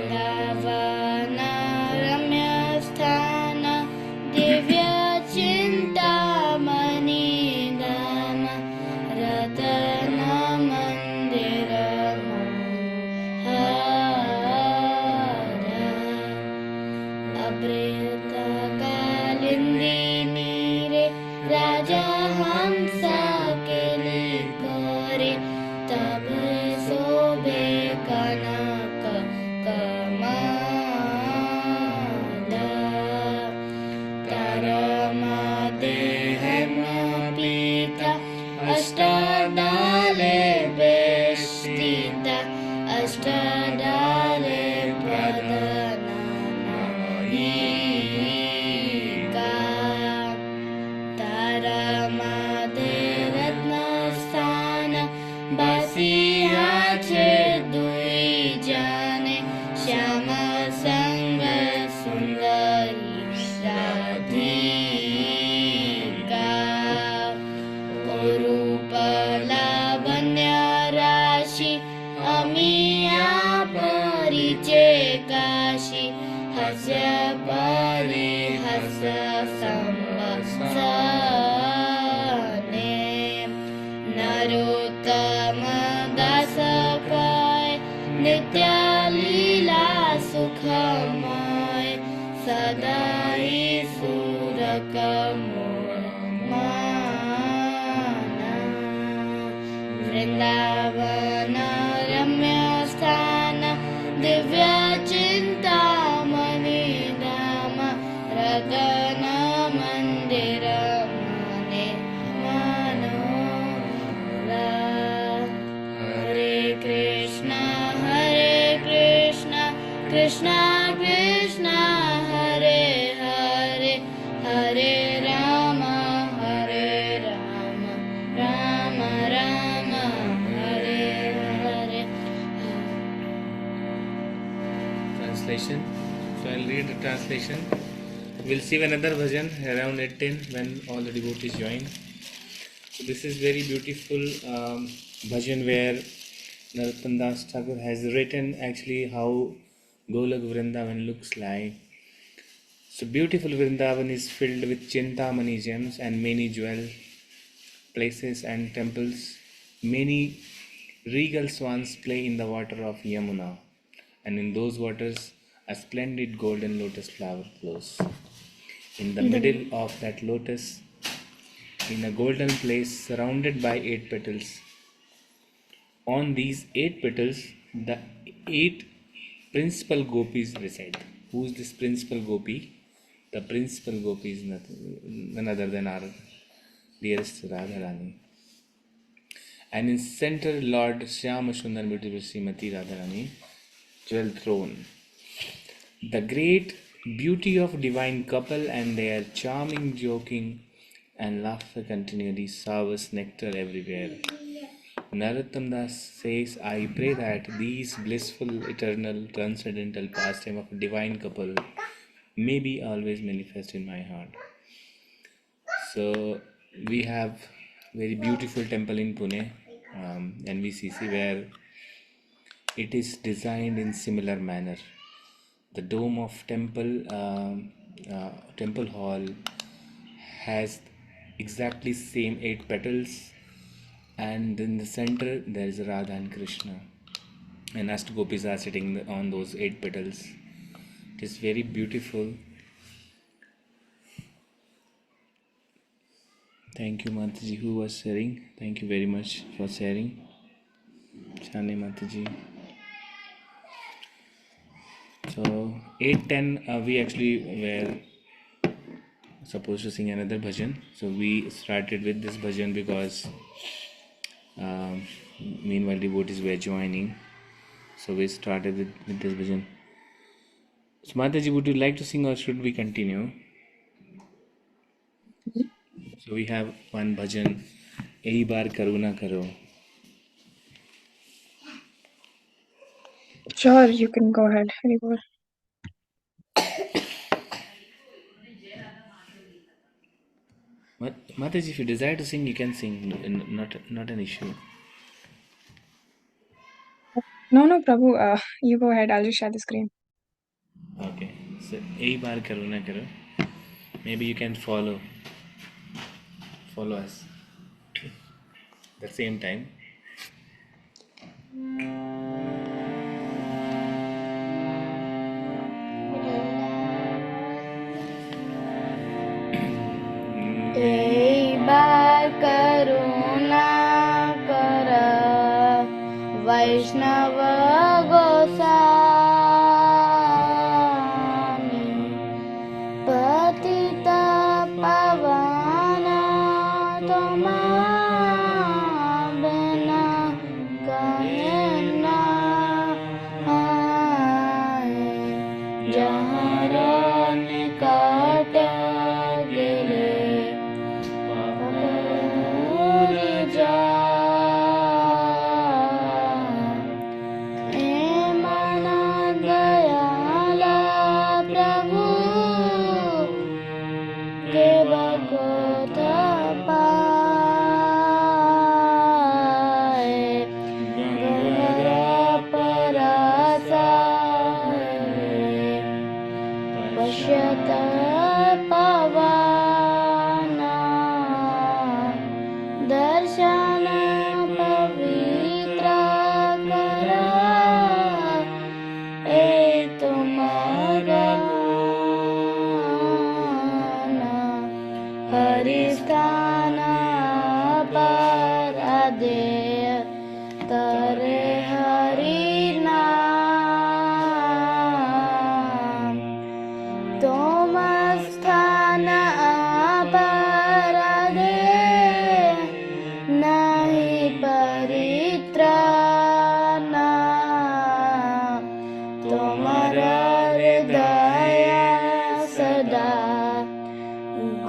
वृन्दावन रम्यस्थान दिव्यचिन्तामणि धाम रत्नमन्दिर अमृतकालिन्दी रे राजा हंस केली करे तब शोभे कनक कमल तरमदेह पीता अष्टडाले बेष्टित अष्टडाले प्रदनमयिका तारमदे रत्नस्थान बसिया छे दुई जने श्याम संग सुंदरी राधिका कुरूपलावण्य राशि अमिया परिचय काशी हस्य परिहस संवत्सने नरोत्तम दास काय नित्य लीला सुखमय सदा सुरक वृंदावन रम्यस्थान दिव्यचिन्तामणि धाम रत्नमन्दिर मने मनोहरा हरे Krishna Krishna Krishna Hare Hare Hare Ram Ram Ram Hare Hare. Translation. So I'll read the translation. We'll see another bhajan around 8:10 when all the devotees join. So this is very beautiful bhajan where Narottam Das Thakur has written actually how Golak Vrindavan looks like. So beautiful Vrindavan is filled with Chintamani gems and many jewel places and temples. Many regal swans play in the water of Yamuna, and in those waters a splendid golden lotus flower flows. In the middle of that lotus, in a golden place surrounded by 8 petals, on these 8 petals, the 8 principal gopis reside. Who is this principal gopi? The principal gopi is none other than our dearest Radharani. And in center, Lord Shyama Sundar beautiful Srimati Radharani, jewel throne. The great beauty of divine couple and their charming joking and laughter continually showers nectar everywhere. Narottam Das says, I pray that these blissful, eternal, transcendental pastime of a divine couple may be always manifest in my heart. So we have very beautiful temple in Pune, NVCC, where it is designed in similar manner. The dome of temple hall has exactly same 8 petals, and in the center there is Radha and Krishna, and Astagopis are sitting on those 8 petals. It is very beautiful. Thank you, Mataji, who was sharing. Thank you very much for sharing. Chane Mataji. So 8:10 we actually were supposed to sing another bhajan. So we started with this bhajan because meanwhile devotees were joining. So we started with this bhajan. So Mataji, would you like to sing or should we continue? So we have one bhajan, Ehi Baar Karuna Karo. Sure, you can go ahead. Haribol. Mataji, if you desire to sing, you can sing. Not an issue. No, Prabhu. You go ahead. I'll just share the screen. Okay, so एक बार करो ना करो. Maybe you can follow us at the same time. एक बार करुणा कर वैष्णव गोसाई पतित पावन तुम बिना कहे ना आए जहाँ निकट गिरे पपूर जा ए मन दयाला प्रभु के बकोत पाए गंगा परसाए पश्यत पवना दर्शन पवित्र कर ए तुम्हारा हरिस्थान पर अदेय तरे हरि नाम तुम स्थान पर अदेय नहीं परित्राण तुम्हारा हृदय सदा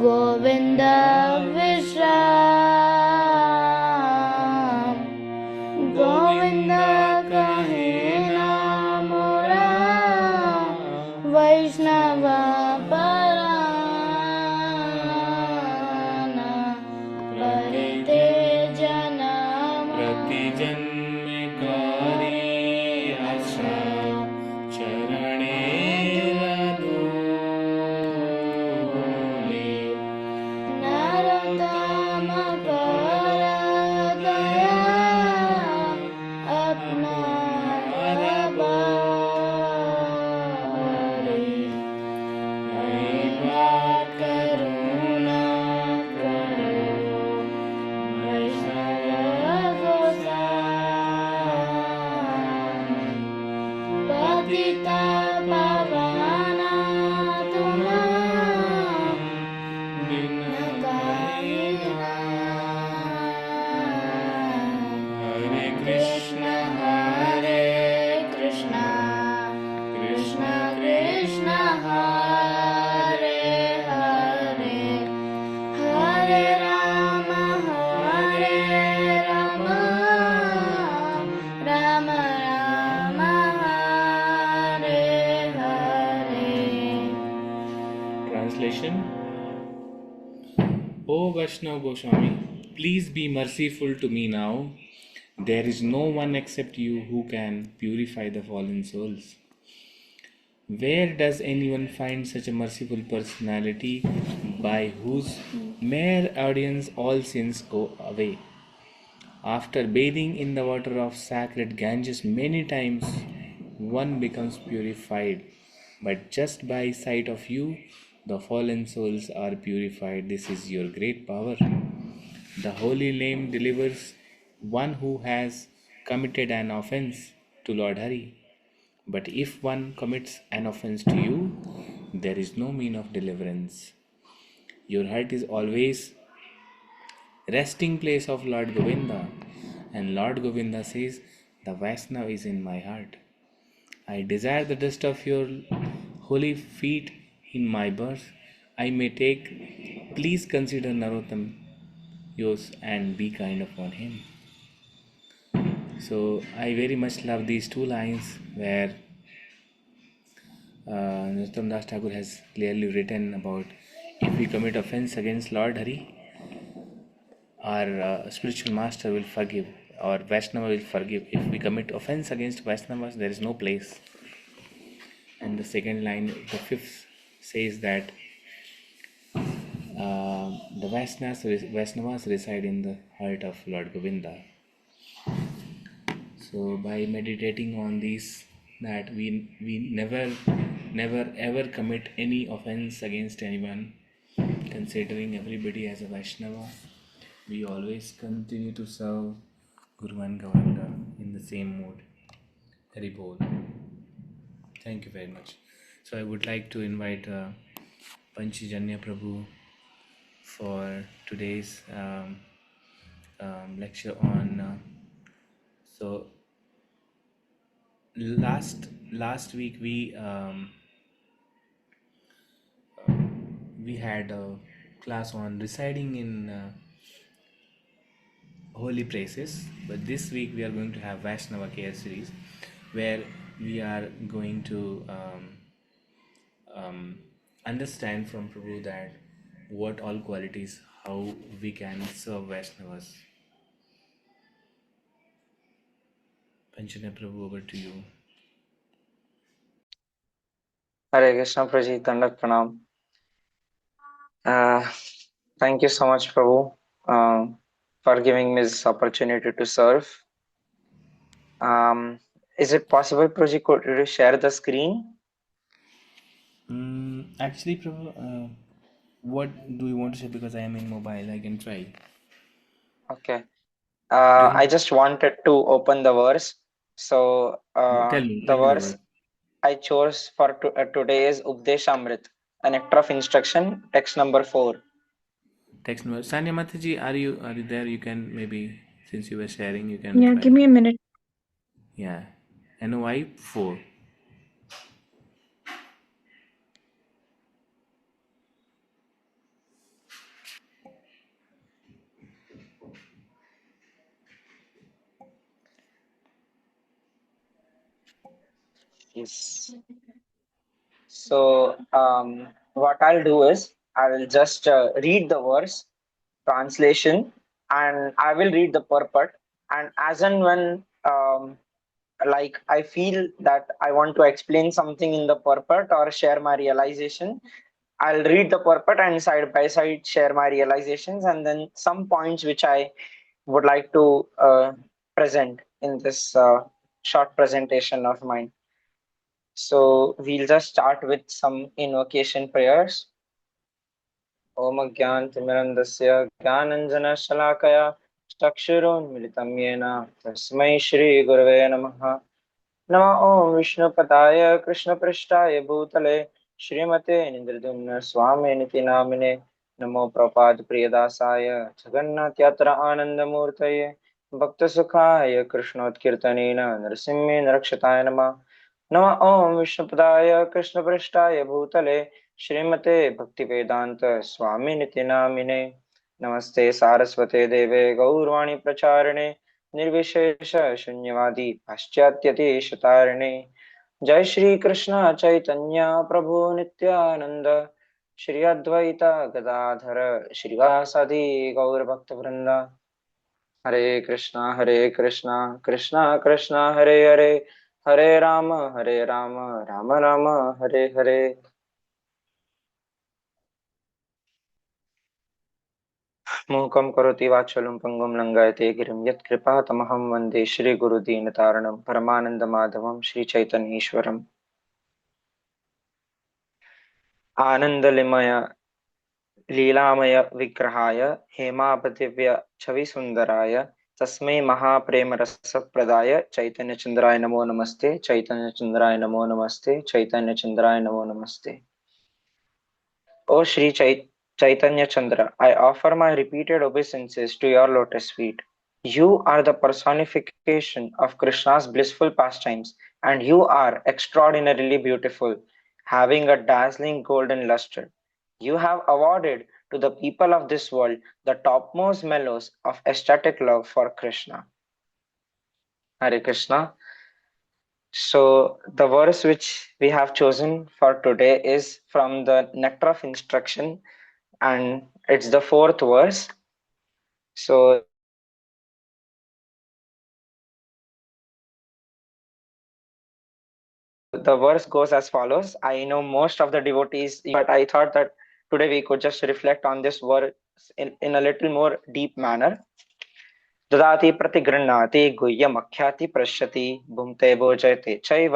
गोविंद विश्राम गोविंद कहे ना मोरा वैष्णव परायण परिते जन्म प्रति जन्म कारी आशा चरणे रधूली नरोत्तम कर दया अपना बारी बात करुणा करो वैष्णव गोसाई पतित पावन तुम बिना कहे ना हरे कृष्ण हरे Krishna Krishna Krishna Hare Hare Hare Ram Ram Ram Hare Hare. Translation. O Vaishnava Goswami, please be merciful to me now. There is no one except you who can purify the fallen souls. Where does anyone find such a merciful personality by whose mere audience all sins go away? After bathing in the water of sacred Ganges many times, one becomes purified. But just by sight of you, the fallen souls are purified. This is your great power. The holy name delivers one who has committed an offense to Lord Hari. But if one commits an offense to you, there is no mean of deliverance. Your heart is always resting place of Lord Govinda. And Lord Govinda says, the Vaishnava is in my heart. I desire the dust of your holy feet in my birth. I may take, please consider Narottam yours and be kind upon him. So I very much love these two lines where Narottam Das Thakur has clearly written about if we commit offense against Lord Hari, our spiritual master will forgive, or Vaishnava will forgive. If we commit offense against Vaishnavas, there is no place. And the second line, the fifth, says that the Vaishnavas reside in the heart of Lord Govinda. So by meditating on these, that we never ever commit any offense against anyone, considering everybody as a Vaishnava, we always continue to serve Guru and Gauranga in the same mood. Hari Bol. Thank you very much. So I would like to invite Pancajanya Prabhu for today's lecture on. So last week we had a class on residing in holy places, but this week we are going to have Vaishnava Care series, where we are going to understand from Prabhu that what all qualities, how we can serve Vaishnavas. Panchana Prabhu, over to you. Hare Krishna, Praji, Dandak Pranam. Thank you so much, Prabhu, for giving me this opportunity to serve. Is it possible, Praji, could you share the screen? Actually, Prabhu, what do you want to say? Because I am in mobile, I can try. Okay. Do you I just wanted to open the verse. So tell the me the word. verse I chose for today is Updeshamrit, a nectar of instruction, text number 4. Text number. Sanya Mataji, are you there? You can maybe, since you were sharing, you can Yeah, give try. me a minute. Yeah. NOI 4. Yes. So what I'll do is I'll just read the verse translation and I will read the purport, and as and when like I feel that I want to explain something in the purport or share my realization, I'll read the purport and side by side share my realizations and then some points which I would like to present in this short presentation of mine. So we'll just start with some invocation prayers. ओम ज्ञानतिमिरन्दस्य ज्ञानञ्जनशलाकया चक्षुरुन्मिलितं येन तस्मै श्रीगुरवे नमः। नमः ॐ विष्णुपदाय कृष्णपृष्ठाय भूतले श्रीमते निन्द्रदुम्न स्वामिनिति नामिने। नमो प्रपादप्रियदासाय जगन्नाथयात्रा आनन्दमूर्तये भक्तसुखाय कृष्णोत्कीर्तनेन नरसिंहे नरक्षताय नमः। नमः ॐ विष्णुपदाय कृष्णपृष्ठाय भूतले श्रीमते भक्तिवेदांत स्वामिनिति नामिने। नमस्ते सारस्वते देवे गौरवाणी प्रचारिणे निर्विशेष शून्यवादी पाश्चात्यदेशतारिणे। जय श्री कृष्ण चैतन्य प्रभु नित्यानंद श्री अद्वैता गदाधर श्रीवासादि गौर भक्त वृंदा। हरे कृष्णा कृष्णा कृष्णा हरे हरे, हरे राम राम राम हरे हरे। मूकं करोति वाचालं पङ्गुं लङ्घयते गिरिं यत्कृपातमहं वन्दे श्रीगुरुदीनतारणं परमानन्दमाधवं श्रीचैतन्येश्वरम्। आनन्दलिमय लीलामय विग्रहाय हेमापदिव्य छविसुन्दराय तस्मै महाप्रेमरसप्रदाय चैतन्यचन्द्राय नमो नमस्ते, चैतन्यचन्द्राय नमो नमस्ते, चैतन्यचन्द्राय नमो नमस्ते। O Sri Chaitanya Chandra, I offer my repeated obeisances to your lotus feet. You are the personification of Krishna's blissful pastimes, and you are extraordinarily beautiful, having a dazzling golden luster. You have awarded to the people of this world the topmost mellows of ecstatic love for Krishna. Hare Krishna. So, the verse which we have chosen for today is from the Nectar of Instruction, and it's the fourth verse. So The verse goes as follows. I know most of the devotees, but I thought that today we could just reflect on this verse in a little more deep manner. ददाति प्रतिगृह्णाति गुह्यमख्याति पश्यति भुङ्क्ते भोजयते चैव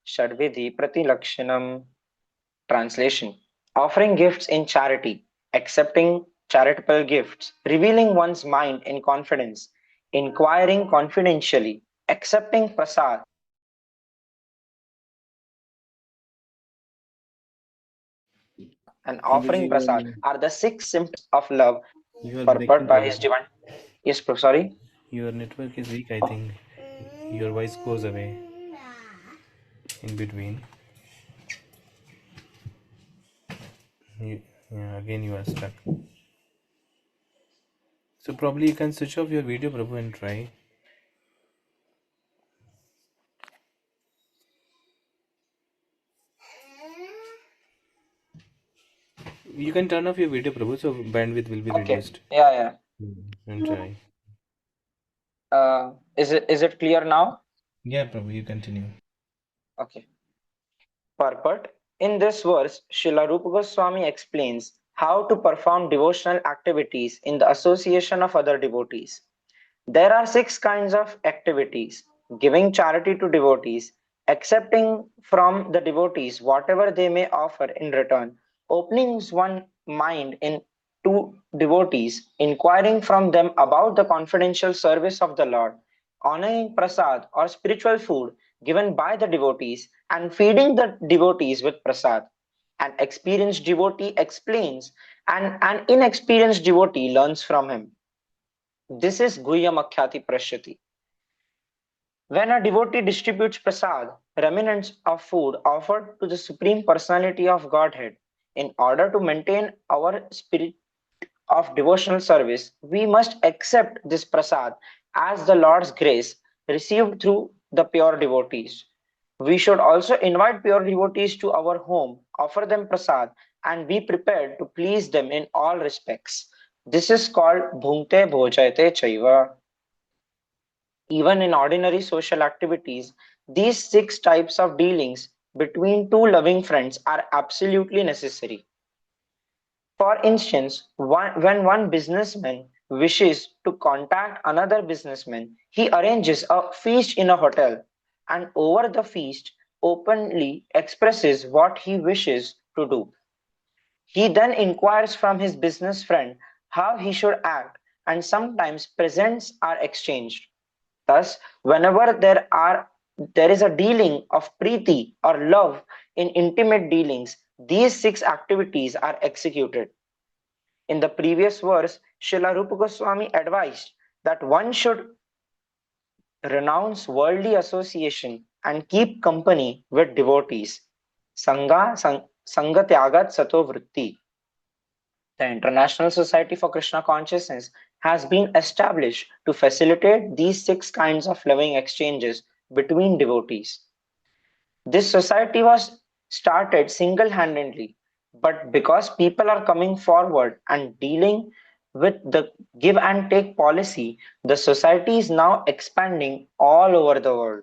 षड्विधि प्रतिलक्षणम्. Translation: offering gifts in charity, accepting charitable gifts, revealing one's mind in confidence, inquiring confidentially, accepting prasad, and Prabhuji, offering prasad are the 6 symptoms of love you are purport breaking, by his Prabhu. divine. Yes, sorry. Your network is weak, I think. Your voice goes away in between. Yeah, again you are stuck. So probably you can switch off your video, Prabhu, and try. You can turn off your video, Prabhu, so bandwidth will be Okay. reduced. Yeah. And try. Is it clear now? Yeah, Prabhu, you continue. Okay. Purport. In this verse, Srila Rupa Goswami explains how to perform devotional activities in the association of other devotees. There are 6 kinds of activities: giving charity to devotees, accepting from the devotees whatever they may offer in return, opening one's mind in to devotees, inquiring from them about the confidential service of the Lord, honoring prasad or spiritual food given by the devotees, and feeding the devotees with prasad. An experienced devotee explains, and an inexperienced devotee learns from him. This is Guhyamakhyati Prashyati. When a devotee distributes prasad, remnants of food offered to the Supreme Personality of Godhead, in order to maintain our spirit of devotional service, we must accept this prasad as the Lord's grace received through the pure devotees. We should also invite pure devotees to our home, offer them prasad, and be prepared to please them in all respects. This is called Bhunkte Bhojayate Chaiva. Even in ordinary social activities, these 6 types of dealings between two loving friends are absolutely necessary. For instance, when one businessman wishes to contact another businessman, he arranges a feast in a hotel and over the feast openly expresses what he wishes to do. He then inquires from his business friend how he should act, and sometimes presents are exchanged. Thus, whenever there is a dealing of preeti or love in intimate dealings, these 6 activities are executed. In the previous verse, Srila Rupa Goswami advised that one should renounce worldly association and keep company with devotees. Sangha tyagat sato vritti. The International Society for Krishna Consciousness has been established to facilitate these 6 kinds of loving exchanges between devotees. This society was started single handedly, but because people are coming forward and dealing with the give and take policy, the society is now expanding all over the world.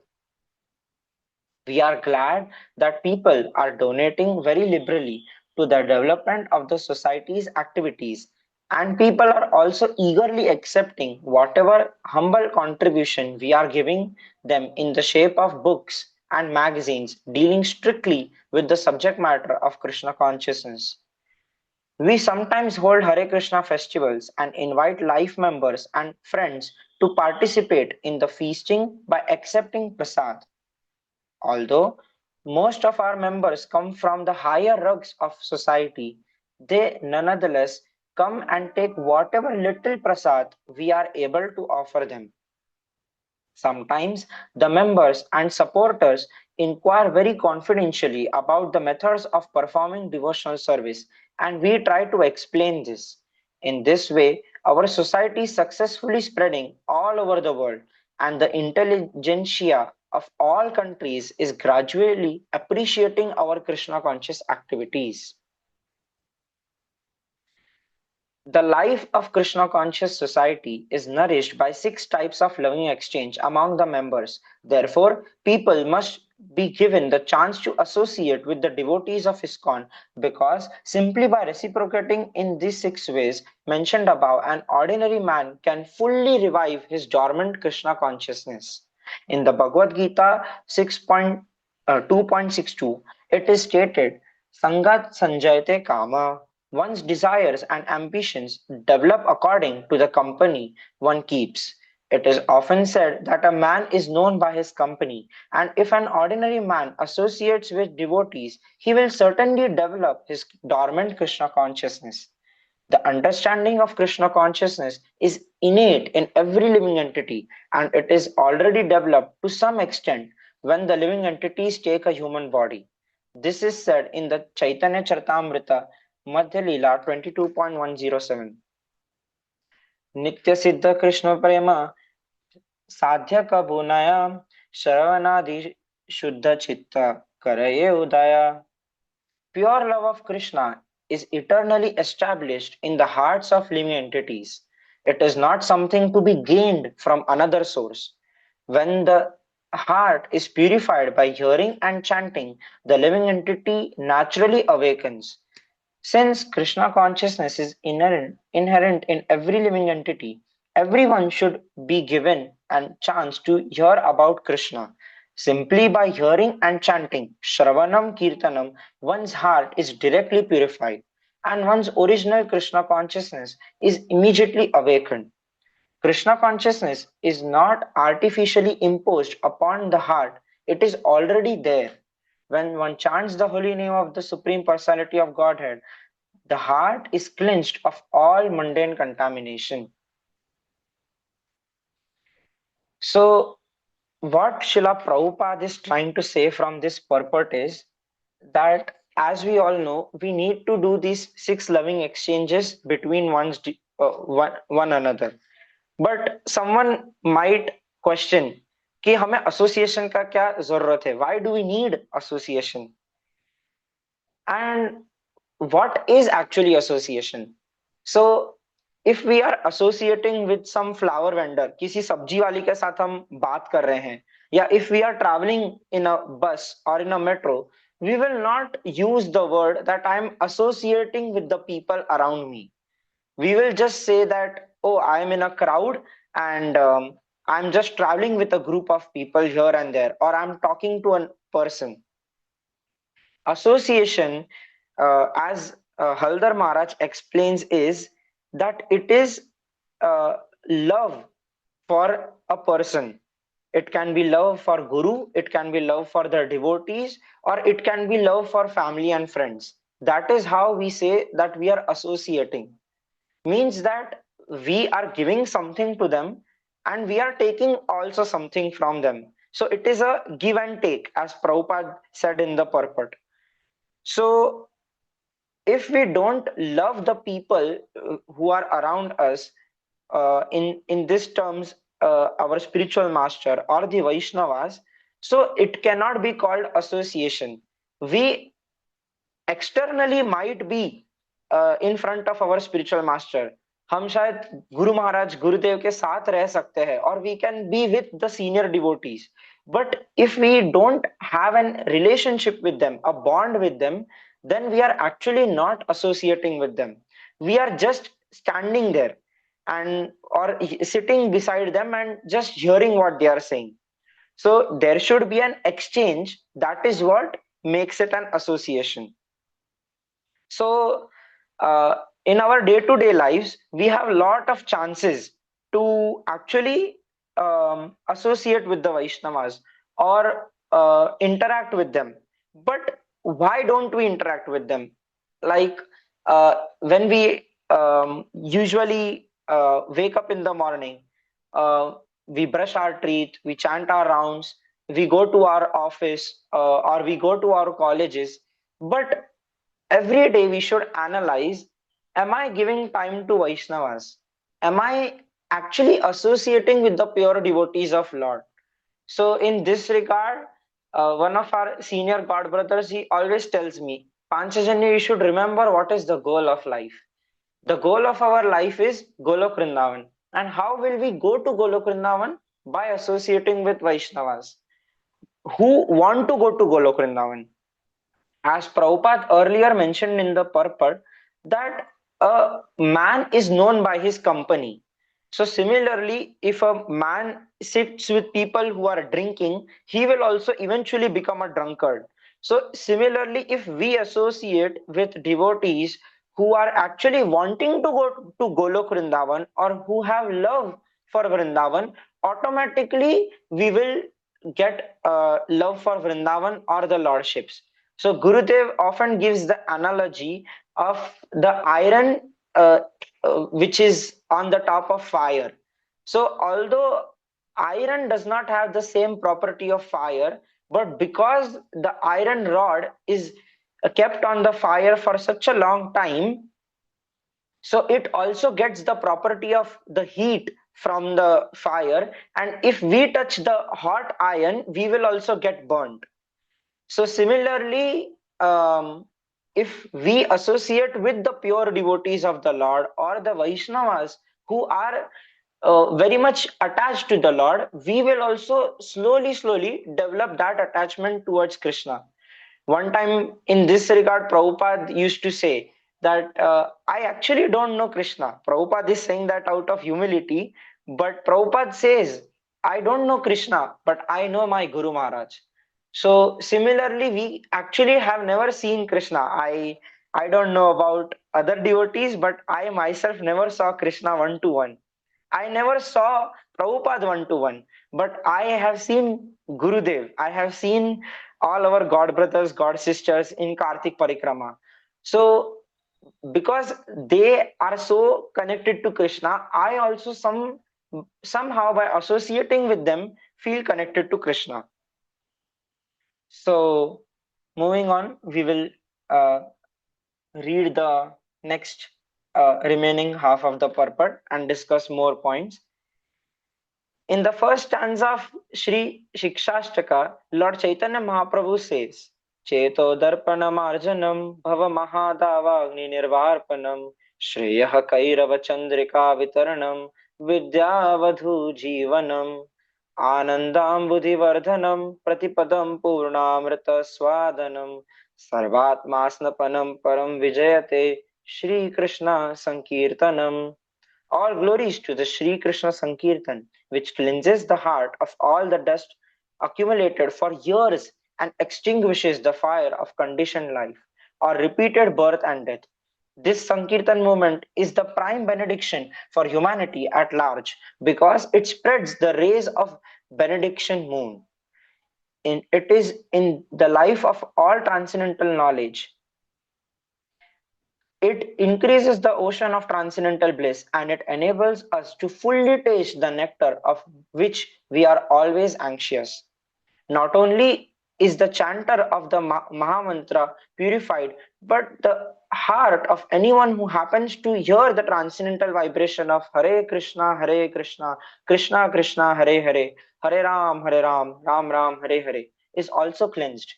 We are glad that people are donating very liberally to the development of the society's activities, and people are also eagerly accepting whatever humble contribution we are giving them in the shape of books and magazines dealing strictly with the subject matter of Krishna consciousness. We sometimes hold Hare Krishna festivals and invite life members and friends to participate in the feasting by accepting prasad. Although most of our members come from the higher rungs of society, they nonetheless come and take whatever little prasad we are able to offer them. Sometimes the members and supporters inquire very confidentially about the methods of performing devotional service, and we try to explain this. In this way, our society is successfully spreading all over the world, and the intelligentsia of all countries is gradually appreciating our Krishna conscious activities. The life of Krishna conscious society is nourished by 6 types of loving exchange among the members. Therefore, people must be given the chance to associate with the devotees of ISKCON, because simply by reciprocating in these 6 ways mentioned above, an ordinary man can fully revive his dormant Krishna consciousness. In the Bhagavad Gita 6.2.62, it is stated, Sangat Sanjayate Kama. One's desires and ambitions develop according to the company one keeps. It is often said that a man is known by his company, and if an ordinary man associates with devotees, he will certainly develop his dormant Krishna consciousness. The understanding of Krishna consciousness is innate in every living entity, and it is already developed to some extent when the living entities take a human body. This is said in the Chaitanya Charitamrita Madhya Leela 22.107. Nitya Siddha Krishna Prema साध्य कबुनया श्रवणादि शुद्ध चित्त करये उदया. Pure love of Krishna is eternally established in the hearts of living entities. It is not something to be gained from another source. When the heart is purified by hearing and chanting, the living entity naturally awakens. Since Krishna consciousness is inherent in every living entity, everyone should be given a chance to hear about Krishna. Simply by hearing and chanting Shravanam Kirtanam, one's heart is directly purified and one's original Krishna consciousness is immediately awakened. Krishna consciousness is not artificially imposed upon the heart, it is already there. When one chants the holy name of the Supreme Personality of Godhead, the heart is cleansed of all mundane contamination. So, what Srila Prabhupada is trying to say from this purport is that, as we all know, we need to do these 6 loving exchanges between one another. But someone might question कि हमें association का क्या जरूरत है? Why do we need association? And what is actually association? So if we are associating with some flower vendor, किसी सब्जी वाली के साथ हम बात कर रहे हैं, या if we are traveling in a bus or in a metro, we will not use the word that I am associating with the people around me. We will just say that, oh, I am in a crowd and I'm just traveling with a group of people here and there, or I'm talking to a person. Association, as Haldar Maharaj explains, is that it is love for a person. It can be love for Guru, it can be love for the devotees, or it can be love for family and friends. That is how we say that we are associating. Means that we are giving something to them and we are taking also something from them. So it is a give and take, as Prabhupada said in the purport. So if we don't love the people who are around us, in this terms, our spiritual master or the Vaishnavas, so it cannot be called association. We externally might be in front of our spiritual master. हम शायद गुरु महाराज गुरुदेव के साथ रह सकते हैं, और we can be with the senior devotees. But if we don't have an relationship with them, a bond with them, then we are actually not associating with them. We are just standing there and or sitting beside them and just hearing what they are saying. So there should be an exchange. That is what makes it an association. So in our day-to-day lives, we have a lot of chances to actually associate with the Vaishnavas or interact with them. But why don't we interact with them? Like when we usually wake up in the morning, we brush our teeth, we chant our rounds, we go to our office or we go to our colleges. But every day we should analyze, am I giving time to Vaishnavas? Am I actually associating with the pure devotees of Lord? So in this regard, one of our senior god brothers, he always tells me, Pancajanya, you should remember what is the goal of life. The goal of our life is Golok Vrindavan. And how will we go to Golok Vrindavan? By associating with Vaishnavas. who want to go to Golok Vrindavan. As Prabhupada earlier mentioned in the purport, that a man is known by his company. So similarly, if a man sits with people who are drinking, he will also eventually become a drunkard. So similarly, if we associate with devotees who are actually wanting to go to Golok Vrindavan or who have love for Vrindavan, automatically we will get love for Vrindavan or the lordships. So Gurudev often gives the analogy of the iron which is on the top of fire. So although iron does not have the same property of fire, but because the iron rod is kept on the fire for such a long time, so it also gets the property of the heat from the fire, and if we touch the hot iron, we will also get burnt. So similarly, if we associate with the pure devotees of the Lord or the Vaishnavas who are very much attached to the Lord, we will also slowly develop that attachment towards Krishna. One time in this regard, Prabhupada used to say that I actually don't know Krishna. Prabhupada is saying that out of humility, but Prabhupada says, I don't know Krishna, but I know my Guru Maharaj. So similarly, we actually have never seen Krishna. I don't know about other devotees, but I myself never saw Krishna one to one. I never saw Prabhupada one to one, but I have seen Gurudev. I have seen all our God brothers, God sisters in Kartik Parikrama. So because they are so connected to Krishna, I also somehow by associating with them feel connected to Krishna. So moving on, we will uh, read the next remaining half of the purport and discuss more points. In the first stanza of Sri Shikshashtaka, Lord Chaitanya Mahaprabhu says, Cheto darpanam arjanam bhava mahadavagni nirvarpanam shreyah kairava chandrika vitaranam vidyavadhu jivanam anandam buddhivardhanam pratipadam purnamrita swadanam sarvatmasnapanam param vijayate Shri Krishna Sankirtanam. All glories to the Sri Krishna Sankirtan, which cleanses the heart of all the dust accumulated for years and extinguishes the fire of conditioned life or repeated birth and death. This Sankirtan movement is the prime benediction for humanity at large because it spreads the rays of benediction moon. It is in the life of all transcendental knowledge. It increases the ocean of transcendental bliss and it enables us to fully taste the nectar of which we are always anxious. Not only is the chanter of the Mahamantra purified, but the heart of anyone who happens to hear the transcendental vibration of Hare Krishna, Krishna Krishna, Hare, Hare Ram, Ram Ram, Hare is also cleansed.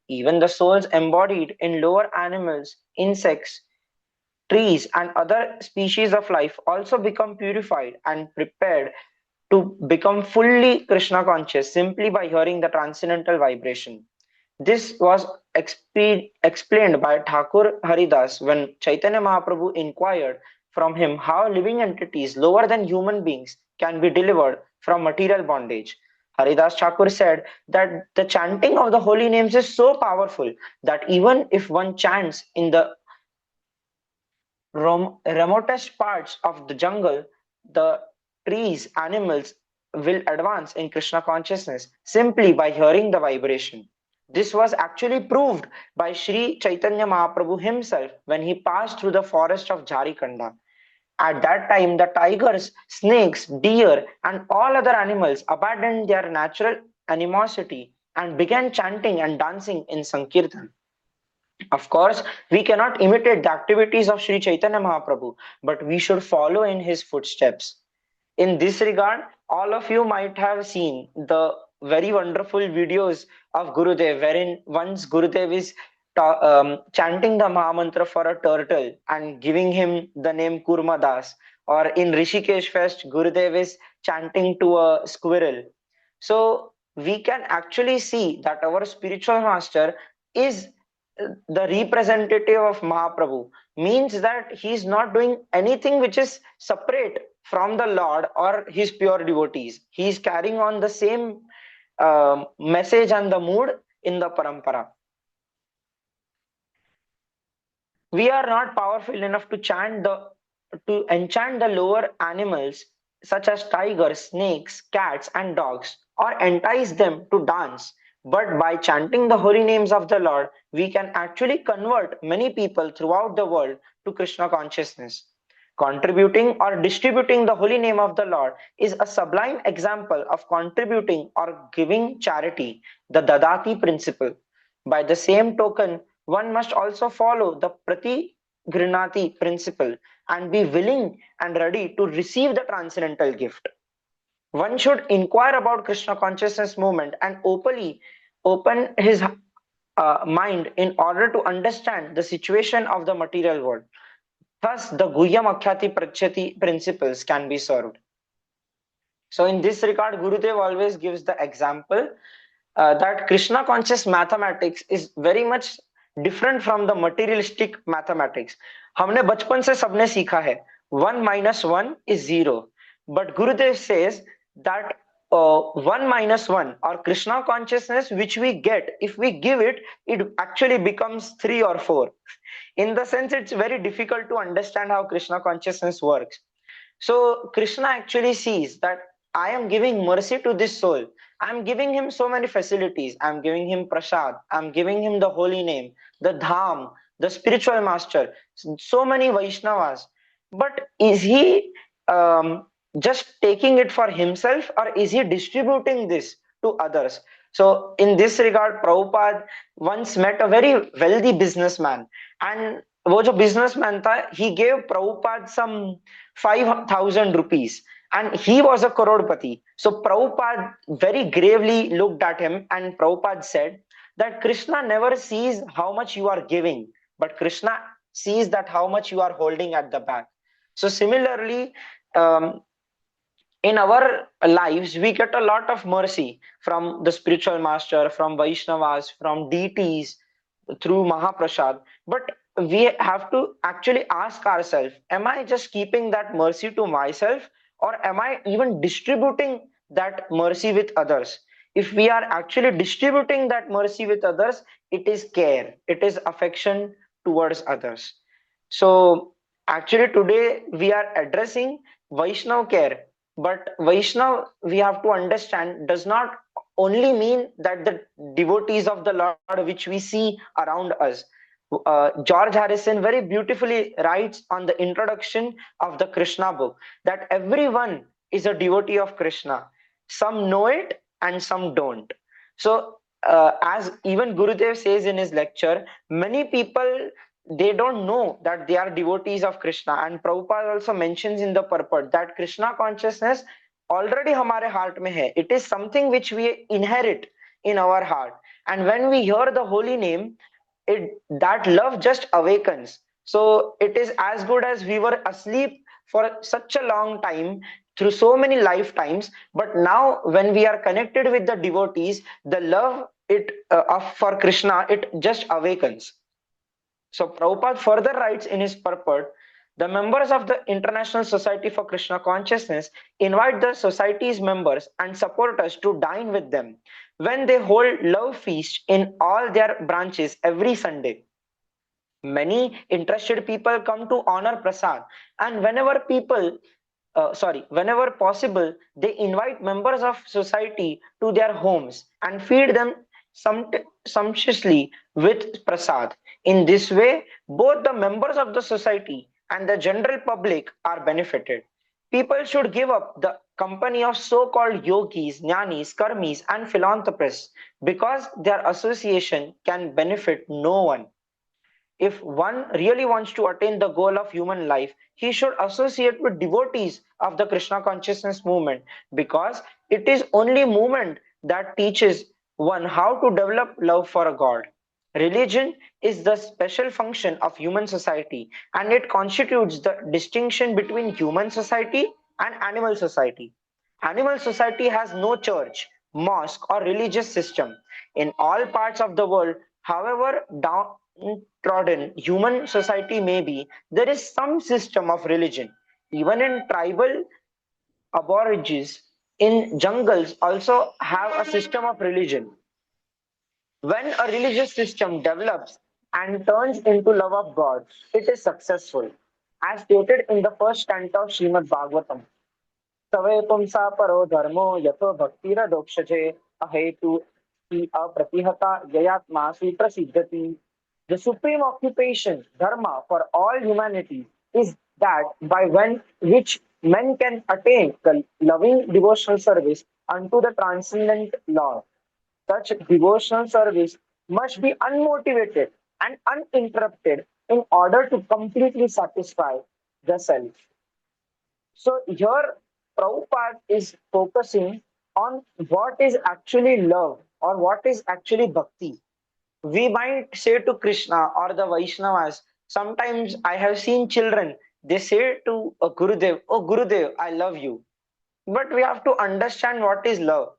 Even the souls embodied in lower animals, insects, trees, and other species of life also become purified and prepared to become fully Krishna conscious simply by hearing the transcendental vibration. This was explained by Thakur Haridas when Chaitanya Mahaprabhu inquired from him how living entities lower than human beings can be delivered from material bondage. Haridas Thakur said that the chanting of the holy names is so powerful that even if one chants in the remotest parts of the jungle, the trees, animals will advance in Krishna consciousness simply by hearing the vibration. This was actually proved by Sri Chaitanya Mahaprabhu himself when he passed through the forest of Jharikanda. At that time, the tigers, snakes, deer, and all other animals abandoned their natural animosity and began chanting and dancing in Sankirtan. Of course, we cannot imitate the activities of Sri Chaitanya Mahaprabhu, but we should follow in his footsteps. In this regard, all of you might have seen the very wonderful videos of Gurudev, wherein once Gurudev is chanting the Mahamantra for a turtle and giving him the name Kurmadas, or in Rishikesh Fest, Gurudev is chanting to a squirrel. So we can actually see that our spiritual master is the representative of Mahaprabhu, means that he is not doing anything which is separate from the Lord or his pure devotees. He is carrying on the same message and the mood in the parampara. We are not powerful enough to enchant the lower animals such as tigers, snakes, cats, and dogs, or entice them to dance. But by chanting the holy names of the Lord, we can actually convert many people throughout the world to Krishna consciousness. Contributing or distributing the holy name of the Lord is a sublime example of contributing or giving charity, the Dadati principle. By the same token, one must also follow the Prati Grinati principle and be willing and ready to receive the transcendental gift. One should inquire about Krishna consciousness movement and openly open his mind in order to understand the situation of the material world. Thus, the Guhyam Akhyati Prachyati principles can be served. So, in this regard, Gurudev always gives the example that Krishna conscious mathematics is very much different from the materialistic mathematics. हमने बचपन से सबने सीखा है 1 minus 1 is 0, but Gurudev says that 1 minus 1 or Krishna consciousness which we get, if we give it, it actually becomes 3 or 4. In the sense, it's very difficult to understand how Krishna consciousness works. So Krishna actually sees that I am giving mercy to this soul. I'm giving him so many facilities. I'm giving him prasad. I'm giving him the holy name, the dham, the spiritual master, so many Vaishnavas. But is he just taking it for himself, or is he distributing this to others? So in this regard, Prabhupada once met a very wealthy businessman, and वो जो businessman था, he gave Prabhupada some 5,000 rupees, and he was a crorepati. So Prabhupada very gravely looked at him, and Prabhupada said that Krishna never sees how much you are giving, but Krishna sees that how much you are holding at the back. So similarly, um, in our lives, we get a lot of mercy from the spiritual master, from Vaishnavas, from deities, through Mahaprasad. But we have to actually ask ourselves, am I just keeping that mercy to myself, or am I even distributing that mercy with others? If we are actually distributing that mercy with others, it is care, it is affection towards others. So actually today we are addressing Vaishnav care, but Vaishnav, we have to understand, does not only mean that the devotees of the Lord which we see around us. George Harrison very beautifully writes on the introduction of the Krishna book that everyone is a devotee of Krishna. Some know it and some don't. So, as even Gurudev says in his lecture, many people, they don't know that they are devotees of Krishna. And Prabhupada also mentions in the purport that Krishna consciousness already हमारे heart में है. It is something which we inherit in our heart. And when we hear the holy name, that love just awakens. So it is as good as we were asleep for such a long time through so many lifetimes, but now when we are connected with the devotees, the love for Krishna, it just awakens. So Prabhupada further writes in his purport, the members of the International Society for Krishna Consciousness invite the society's members and supporters to dine with them when they hold love feasts in all their branches every Sunday. Many interested people come to honor Prasad, and whenever possible, they invite members of society to their homes and feed them sumptuously with Prasad. In this way, both the members of the society and the general public are benefited. People should give up the company of so-called yogis, jnanis, karmis, and philanthropists because their association can benefit no one. If one really wants to attain the goal of human life, he should associate with devotees of the Krishna consciousness movement because it is only movement that teaches one how to develop love for a God. Religion is the special function of human society, and it constitutes the distinction between human society and animal society. Animal society has no church, mosque, or religious system. In all parts of the world, however downtrodden human society may be, there is some system of religion. Even in tribal aborigines in jungles also have a system of religion. When a religious system develops and turns into love of God, it is successful. As stated in the first canto of Srimad Bhagavatam, Save pumsa paro dharmo yatho bhaktiradokshate ahetu ki apratihata yayatma suprasiddhati. The supreme occupation, dharma, for all humanity is that by when which men can attain the loving devotional service unto the transcendent Lord. Such devotional service must be unmotivated and uninterrupted in order to completely satisfy the self. So here Prabhupada is focusing on what is actually love or what is actually bhakti. We might say to Krishna or the Vaishnavas, sometimes I have seen children, they say to a Gurudev, oh Gurudev, I love you. But we have to understand what is love.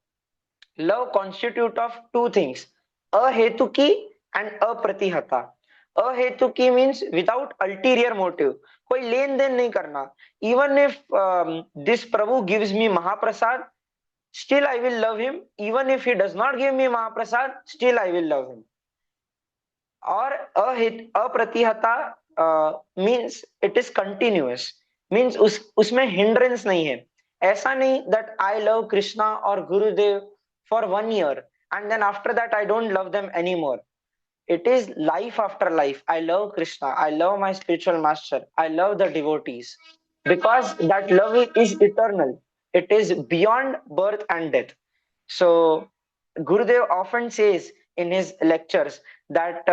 Love constitute of two things, ahetuki and apratihata. Ahetuki means without ulterior motive. कोई लेन then नहीं करना. Even if this Prabhu gives me Mahaprasad, still I will love him. Even if he does not give me Mahaprasad, still I will love him. और अप्रतिहता means it is continuous, means उसमें hindrance नहीं है. ऐसा नहीं that I love Krishna और गुरुदेव for 1 year and then after that I don't love them anymore. It is life after life. I love Krishna, I love my spiritual master, I love the devotees, because that love is eternal. It is beyond birth and death. So Gurudev often says in his lectures that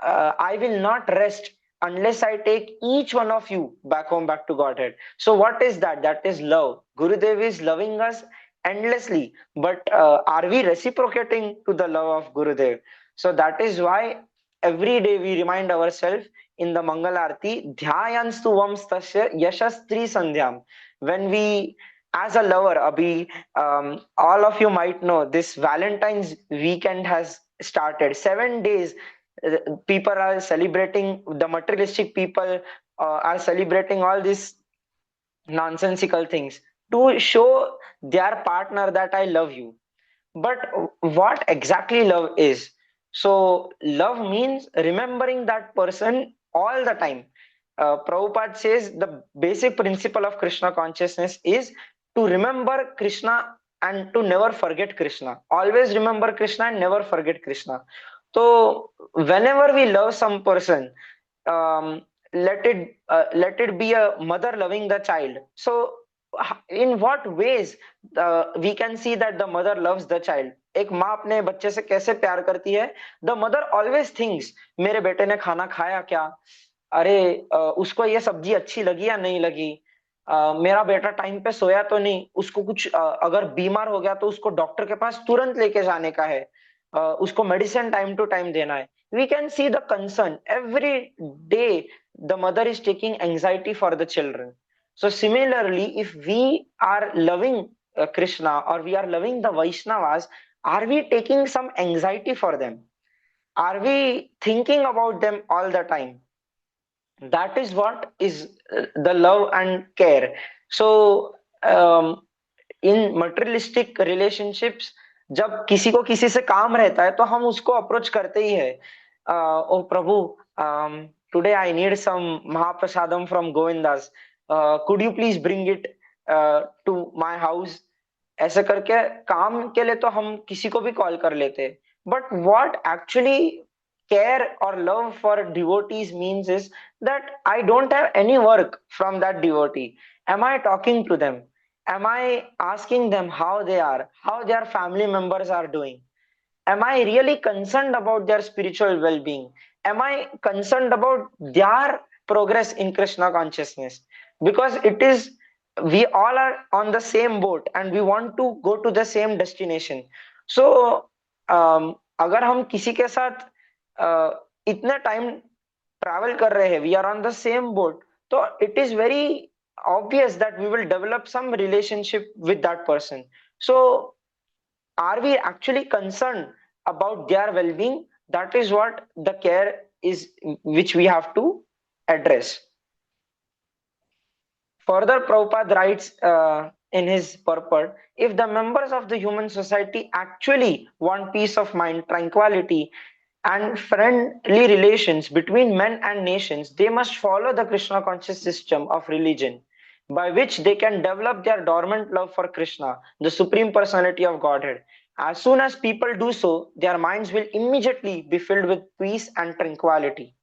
I will not rest unless I take each one of you back home, back to Godhead. So, what is that? That is love. Gurudev is loving us endlessly, but are we reciprocating to the love of Gurudev? So, that is why every day we remind ourselves in the Mangal Arati, Dhyayanstu Vamstasya Yashastri Sandhyam. When we, as a lover, Abhi, all of you might know this Valentine's weekend has started. 7 days people are celebrating, the materialistic people are celebrating all these nonsensical things to show their partner that I love you. But what exactly love is? So love means remembering that person all the time. Prabhupada says the basic principle of Krishna consciousness is to remember Krishna and to never forget Krishna. Always remember Krishna and never forget Krishna. So whenever we love some person, um, let it be a mother loving the child. So in what ways we can see that the mother loves the child? एक माँ अपने बच्चे से कैसे प्यार करती है? The mother always thinks, मेरे बेटे ने खाना खाया क्या? अरे उसको ये सब्जी अच्छी लगी या नहीं लगी? मेरा बेटा टाइम पे सोया तो नहीं? उसको कुछ अगर बीमार हो गया तो उसको डॉक्टर के पास तुरंत लेके जाने का है. उसको मेडिसिन टाइम टू टाइम देना है. We can see the concern every day. The mother is taking anxiety for the children. So similarly, if we are loving Krishna or we are loving the Vaishnavas, are we taking some anxiety for them? Are we thinking about them all the time? That is what is the love and care. So in materialistic relationships, जब किसी को किसी से काम रहता है तो हम उसको अप्रोच करते ही है. O Prabhu, today I need some mahaprasadam from Govinda's, could you please bring it to my house. ऐसे करके काम के लिए तो हम किसी को भी कॉल कर लेते. But what actually care or love for devotees means is that I don't have any work from that devotee. Am I talking to them? Am I asking them how they are, how their family members are doing? Am I really concerned about their spiritual well-being? Am I concerned about their progress in Krishna consciousness? Because it is, we all are on the same boat and we want to go to the same destination. So अगर हम किसी के साथ इतना time travel कर रहे हैं, we are on the same boat, तो it is very obvious that we will develop some relationship with that person. So Are we actually concerned about their well-being? That is what the care is, which we have to address. Further, Prabhupada writes in his purport, if the members of the human society actually want peace of mind, tranquility, and friendly relations between men and nations, they must follow the Krishna conscious system of religion, by which they can develop their dormant love for Krishna, the Supreme Personality of Godhead. As soon as people do so, their minds will immediately be filled with peace and tranquility.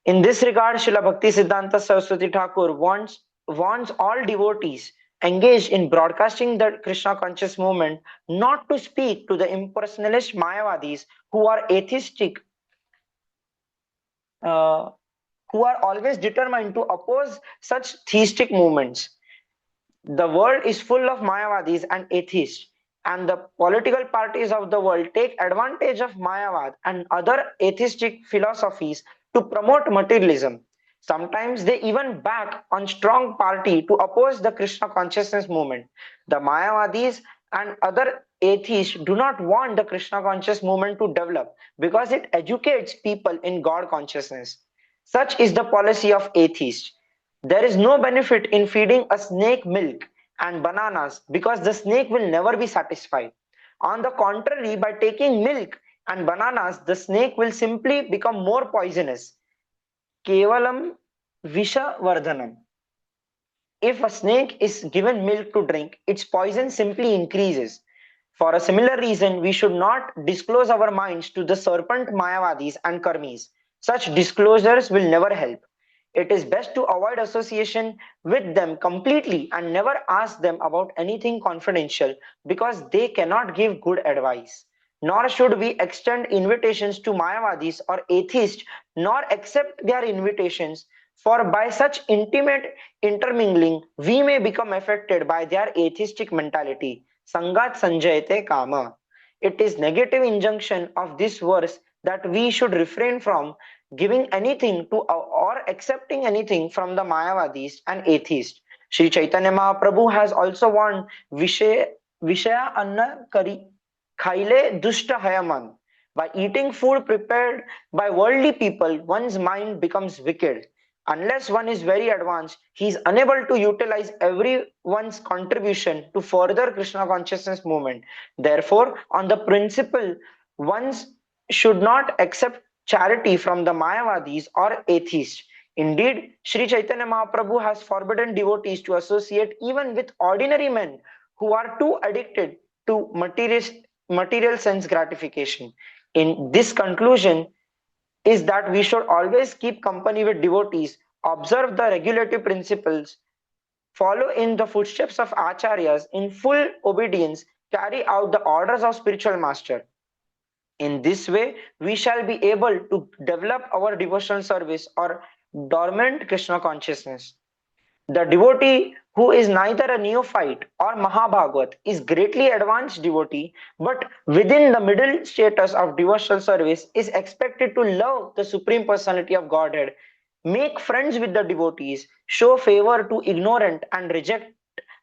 In this regard, Srila Bhakti Siddhanta Saraswati Thakur warns all devotees engaged in broadcasting the Krishna conscious movement not to speak to the impersonalist Mayavadis who are atheistic, uh, who are always determined to oppose such theistic movements. The world is full of Mayavadis and atheists, and the political parties of the world take advantage of Mayavad and other atheistic philosophies to promote materialism. Sometimes they even back on strong party to oppose the Krishna consciousness movement. The Mayavadis and other atheists do not want the Krishna conscious movement to develop because it educates people in God consciousness. Such is the policy of atheists. There is no benefit in feeding a snake milk and bananas because the snake will never be satisfied. On the contrary, by taking milk and bananas, the snake will simply become more poisonous. Kevalam Visha Vardhanam. If a snake is given milk to drink, its poison simply increases. For a similar reason, we should not disclose our minds to the serpent Mayavadis and Karmis. Such disclosures will never help. It is best to avoid association with them completely and never ask them about anything confidential because they cannot give good advice. Nor should we extend invitations to Mayavadis or atheists, nor accept their invitations, for by such intimate intermingling, we may become affected by their atheistic mentality. Sangat sanjayate kama. It is negative injunction of this verse that we should refrain from giving anything to or accepting anything from the Mayavadis and atheists. Sri Chaitanya Mahaprabhu has also warned Vishaya Anna Kari Khaile Dushta Hayaman. By eating food prepared by worldly people, one's mind becomes wicked. Unless one is very advanced, he is unable to utilize everyone's contribution to further Krishna consciousness movement. Therefore, on the principle, one should not accept charity from the Mayavadis or atheists. Indeed, Sri Chaitanya Mahaprabhu has forbidden devotees to associate even with ordinary men who are too addicted to material sense gratification. In this conclusion, is that we should always keep company with devotees, observe the regulative principles, follow in the footsteps of acharyas in full obedience, carry out the orders of spiritual master. In this way, we shall be able to develop our devotional service or dormant Krishna consciousness. The devotee who is neither a neophyte or Mahabhagavat is greatly advanced devotee, but within the middle status of devotional service is expected to love the Supreme Personality of Godhead, make friends with the devotees, show favor to ignorant and reject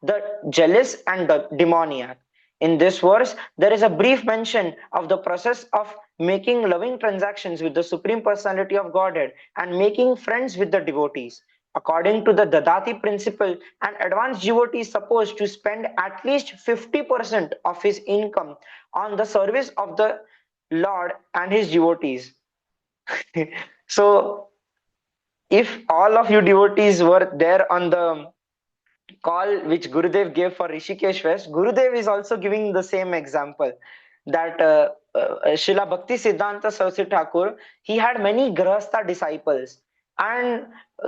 the jealous and the demoniac. In this verse, there is a brief mention of the process of making loving transactions with the Supreme Personality of Godhead and making friends with the devotees. According to the Dadati principle, an advanced devotee is supposed to spend at least 50% of his income on the service of the Lord and his devotees. So, if all of you devotees were there on the call which Gurudev gave for Rishikesh West, Gurudev is also giving the same example that Srila Bhakti Siddhanta Saraswati Thakur, he had many Grahastha disciples, and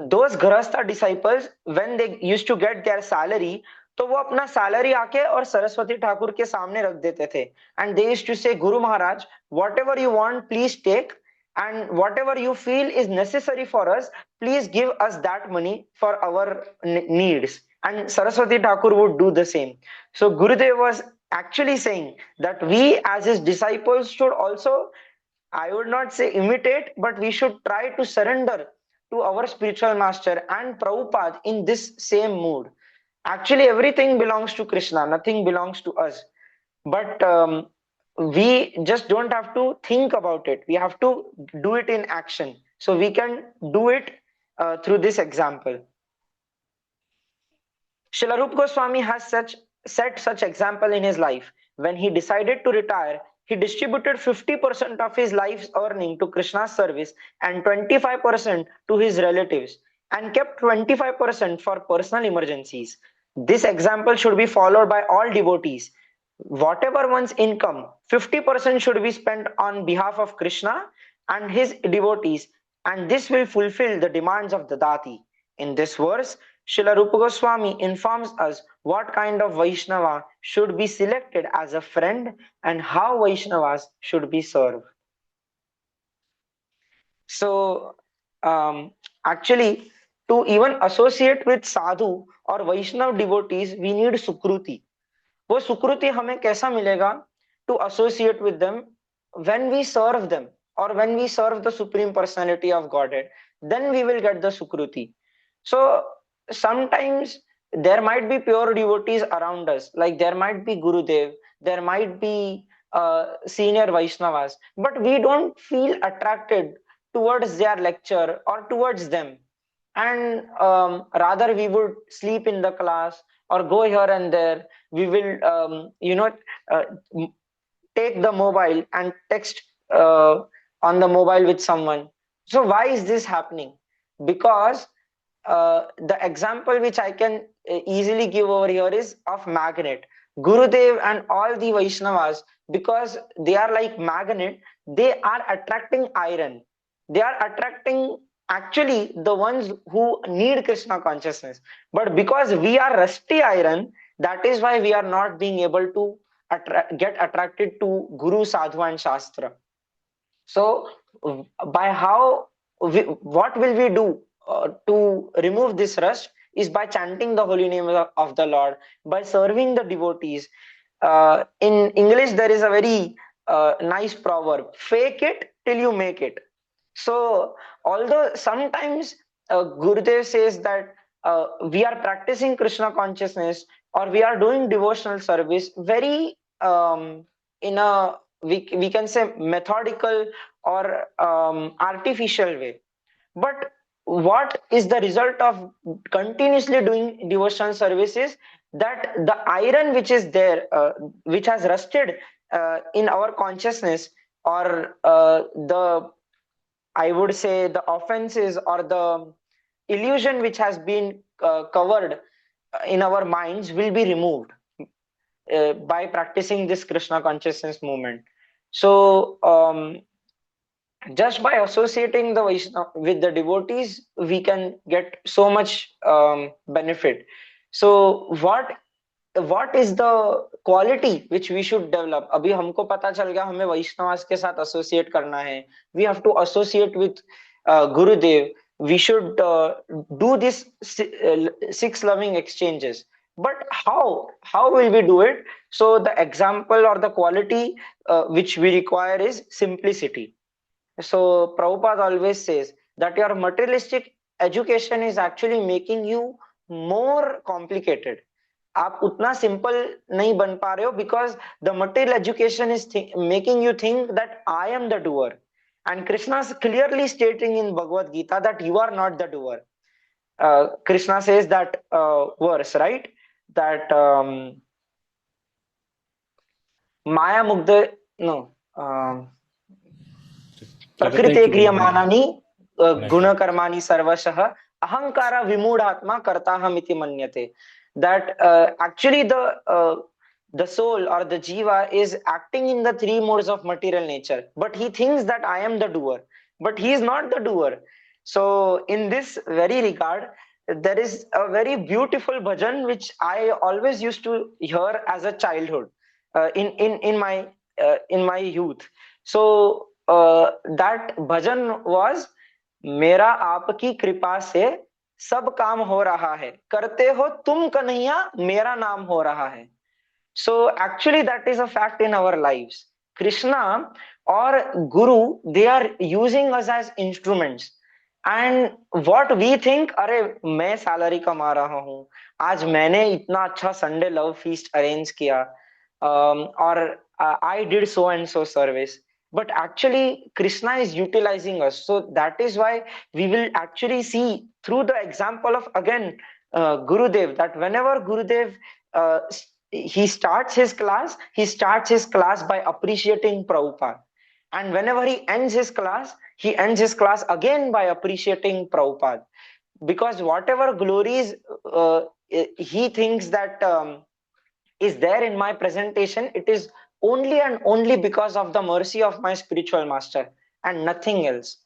those Grahastha disciples, when they used to get their salary, तो वो अपना salary आके और सरस्वती ठाकुर के सामने रख देते थे, and they used to say, Guru Maharaj, whatever you want, please take, and whatever you feel is necessary for us, please give us that money for our needs. And Saraswati Thakur would do the same. So Gurudev was actually saying that we as his disciples should also, I would not say imitate, but we should try to surrender to our spiritual master and Prabhupada in this same mood. Actually, everything belongs to Krishna, nothing belongs to us. but we just don't have to think about it. We have to do it in action. So we can do it through this example. Srila Rupa Goswami has set such example in his life. When he decided to retire, he distributed 50% of his life's earning to Krishna's service and 25% to his relatives, and kept 25% for personal emergencies. This example should be followed by all devotees. Whatever one's income, 50% should be spent on behalf of Krishna and his devotees, and this will fulfill the demands of the Dati. In this verse, Srila Rupa Goswami informs us what kind of Vaishnava should be selected as a friend and how Vaishnavas should be served. So, actually, to even associate with sadhu or Vaishnav devotees, we need Sukruti. वो सुकृति हमें कैसा मिलेगा? To associate with them when we serve them, or when we serve the Supreme Personality of Godhead, then we will get the sukruti. So sometimes there might be pure devotees around us, like there might be Gurudev, there might be senior Vaishnavas, but we don't feel attracted towards their lecture or towards them, and rather we would sleep in the class or go here and there. We will uh, take the mobile and text on the mobile with someone. So why is this happening? Because the example which I can easily give over here is of magnet. Gurudev and all the Vaishnavas, because they are like magnet, they are attracting iron. They are attracting actually the ones who need Krishna consciousness. But because we are rusty iron, that is why we are not being able to get attracted to Guru, Sadhu, and Shastra. So, by what will we do to remove this rust? Is by chanting the holy name of the Lord, by serving the devotees. In English, there is a very nice proverb: "Fake it till you make it." So, although sometimes Gurudev says that we are practicing Krishna consciousness or we are doing devotional service very in a we can say methodical or artificial way, but what is the result of continuously doing devotional services? That the iron which is there, which has rusted in our consciousness, or the I would say the offenses or the illusion which has been covered in our minds will be removed by practicing this Krishna consciousness movement. So, just by associating the Vaishnava with the devotees, we can get so much benefit. So, what is the quality which we should develop? अभी हमको पता चल गया हमें वैष्णवास के साथ associate करना है. We have to associate with Gurudev. We should do this six loving exchanges. But how will we do it? So the example or the quality which we require is simplicity. So Prabhupada always says that your materialistic education is actually making you more complicated. आप उतना simple नहीं बन पा रहे हो because the material education is making you think that I am the doer, and Krishna is clearly stating in Bhagavad Gita that you are not the doer. Krishna says that verse, right, that Maya Mugdha, no, प्रकृते क्रियमाणानि गुणकर्माणि सर्वशः अहंकार विमूढ़ात्मा कर्ताहम् इति मन्यते. That actually the soul or the jiva is acting in the three modes of material nature, but he thinks that I am the doer, but he is not the doer. So in this very regard, there is a very beautiful bhajan which I always used to hear as a childhood, in my youth. So that bhajan was, मेरा आपकी कृपा से सब काम हो रहा है, करते हो तुम कन्हैया मेरा नाम हो रहा है. So actually that is a fact in our lives. Krishna or Guru, they are using us as instruments, and what we think, अरे मैं सैलरी कमा रहा हूँ, आज मैंने इतना अच्छा संडे लव फीस्ट अरेंज किया, or I did so and so service. But actually, Krishna is utilizing us. So that is why we will actually see through the example of again Gurudev, that whenever Gurudev he starts his class by appreciating Prabhupada. And whenever he ends his class again by appreciating Prabhupada. Because whatever glories he thinks that is there in my presentation, it is only and only because of the mercy of my spiritual master and nothing else.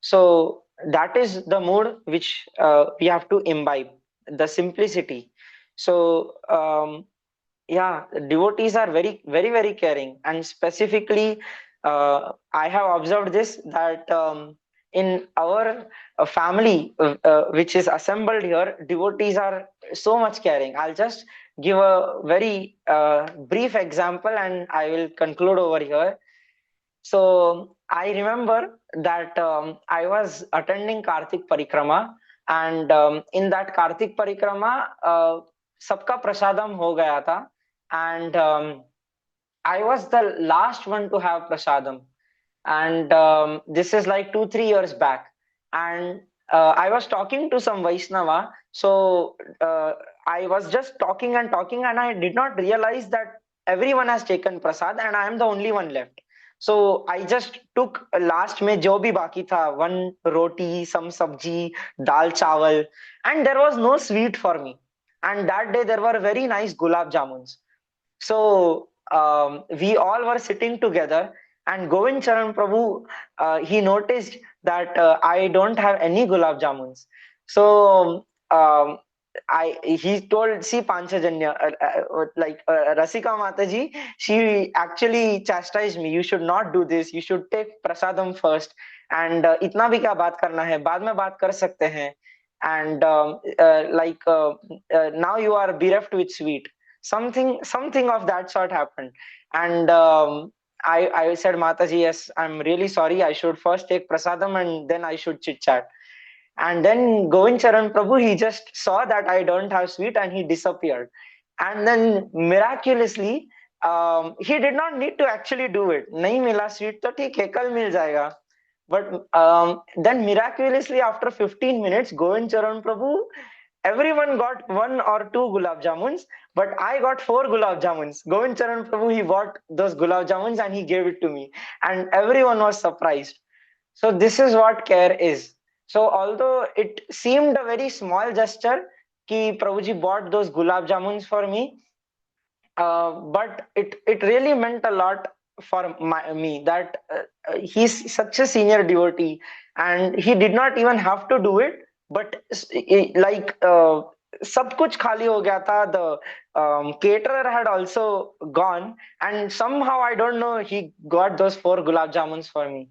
So that is the mood which we have to imbibe, the simplicity. So yeah, devotees are very, very, very caring, and specifically I have observed this, that in our family which is assembled here, devotees are so much caring. I'll just give a very brief example and I will conclude over here. So I remember that I was attending Kartik Parikrama, and in that Kartik Parikrama, सबका प्रसादम हो गया था, and I was the last one to have prasadam, and this is like 2 3 years back, and I was talking to some Vaishnava, so I was just talking and talking, and I did not realize that everyone has taken prasad and I am the only one left. So I just took last में जो भी बाकी था, one roti, some sabji, dal chawal, and there was no sweet for me. And that day there were very nice gulab jamuns. So we all were sitting together, and Govind Charan Prabhu, he noticed that I don't have any gulab jamuns. So he told, see Pancajanya, Rasika Mataji, she actually chastised me. You should not do this. You should take prasadam first. And इतना भी क्या बात करना है, बाद में बात कर सकते हैं. And now you are bereft with sweet. Something of that sort happened, and I said, Mataji, yes, I'm really sorry, I should first take prasadam and then I should chit chat. And then Govind Charan Prabhu, he just saw that I don't have sweet and he disappeared. And then miraculously, he did not need to actually do it. Nahi mila sweet to theek hai, kal mil jayega. But then miraculously, after 15 minutes, Govind Charan Prabhu, everyone got one or two gulab jamuns, but I got four gulab jamuns. Govind Charan Prabhu, he bought those gulab jamuns and he gave it to me. And everyone was surprised. So this is what care is. So although it seemed a very small gesture, कि Prabhuji bought those gulab jamuns for me, but it really meant a lot for me, that he's such a senior devotee and he did not even have to do it, but like सब कुछ खाली हो गया था, the caterer had also gone, and somehow I don't know, he got those four gulab jamuns for me.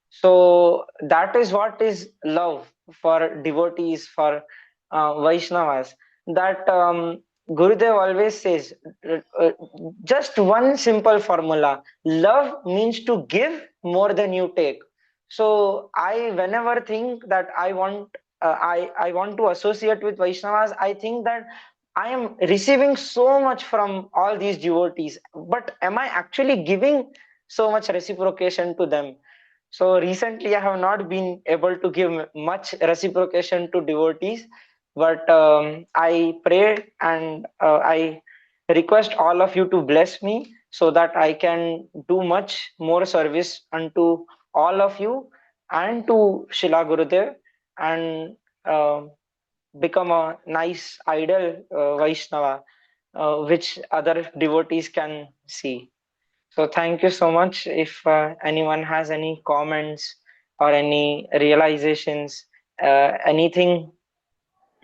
So that is what is love for devotees, for Vaishnavas. That Gurudev always says, uh, just one simple formula: love means to give more than you take. So I, whenever think that I want to associate with Vaishnavas, I think that I am receiving so much from all these devotees, but am I actually giving so much reciprocation to them? So recently, I have not been able to give much reciprocation to devotees, but I pray and I request all of you to bless me so that I can do much more service unto all of you and to Shila Gurudev, and become a nice ideal Vaishnava which other devotees can see. So thank you so much. If anyone has any comments or any realizations, anything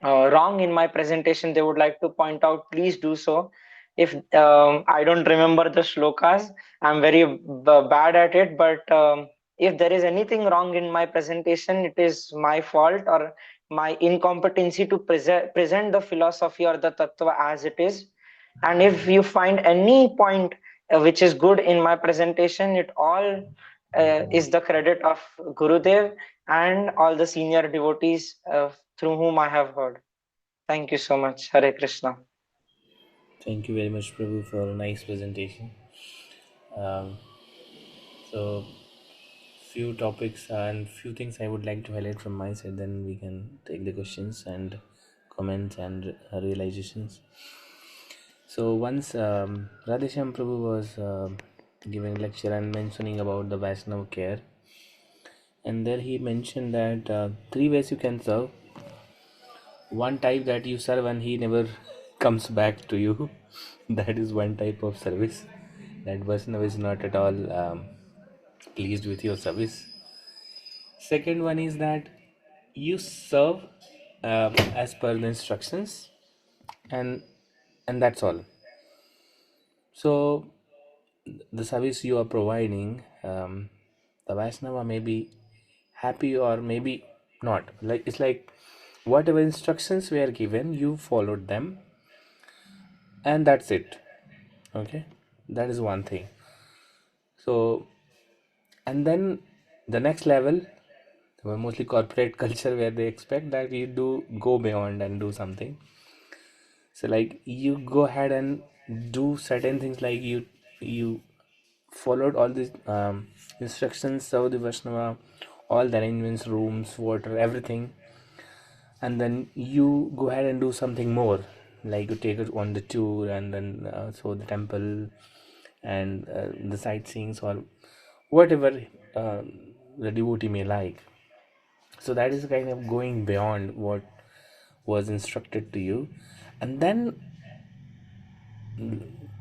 wrong in my presentation they would like to point out, please do so. If I don't remember the shlokas, I'm very bad at it, but if there is anything wrong in my presentation, it is my fault or my incompetency to present the philosophy or the tattva as it is. And if you find any point which is good in my presentation, it all is the credit of Gurudev and all the senior devotees through whom I have heard. Thank you so much. Hare Krishna. Thank you very much, Prabhu, for a nice presentation. Um, so, few topics and few things I would like to highlight from my side. Then we can take the questions and comments and realizations. So once Radhesham Prabhu was giving lecture and mentioning about the Vaishnava care, and there he mentioned that three ways you can serve. One type that you serve and he never comes back to you. That is one type of service. That Vaishnava is not at all pleased with your service. Second one is that you serve as per the instructions, and that's all. So the service you are providing, the Vaishnava may be happy or maybe not. Like it's like whatever instructions were given, you followed them, and that's it. Okay, that is one thing. So, and then the next level, mostly corporate culture, where they expect that you do go beyond and do something. So like you go ahead and do certain things, like you followed all these instructions, serve the Vaishnava, all the arrangements, rooms, water, everything, and then you go ahead and do something more, like you take it on the tour and then so the temple and the sightseeing or whatever uh, the devotee may like. So that is kind of going beyond what was instructed to you, and then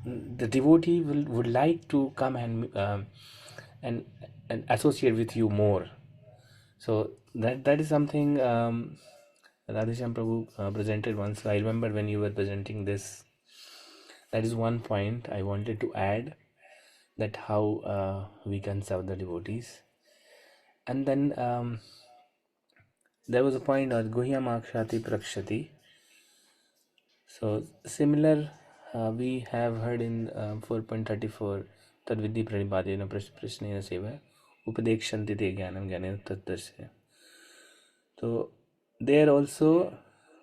the devotee would like to come and and associate with you more. So that is something Radhesham Prabhu presented once. I remember when you were presenting this. That is one point I wanted to add, that how we can serve the devotees. And then there was a point of Guhyam Akshati Prakshati. So similar, we have heard in 4.34, Tadvidhi Pranipadena Prashnena Seva, Upadekshanti Te Jnanam Jnanena Tattasya. So there also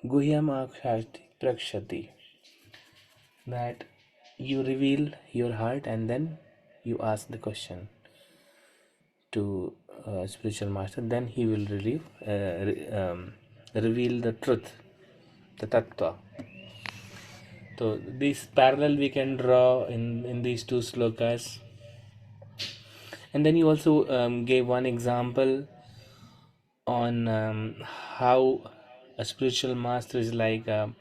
Guhyam Akshati Prakshati, that you reveal your heart and then you ask the question to spiritual master, then he will reveal the truth, the tattva. So this parallel we can draw in these two slokas. And then you also gave one example on how a spiritual master is like a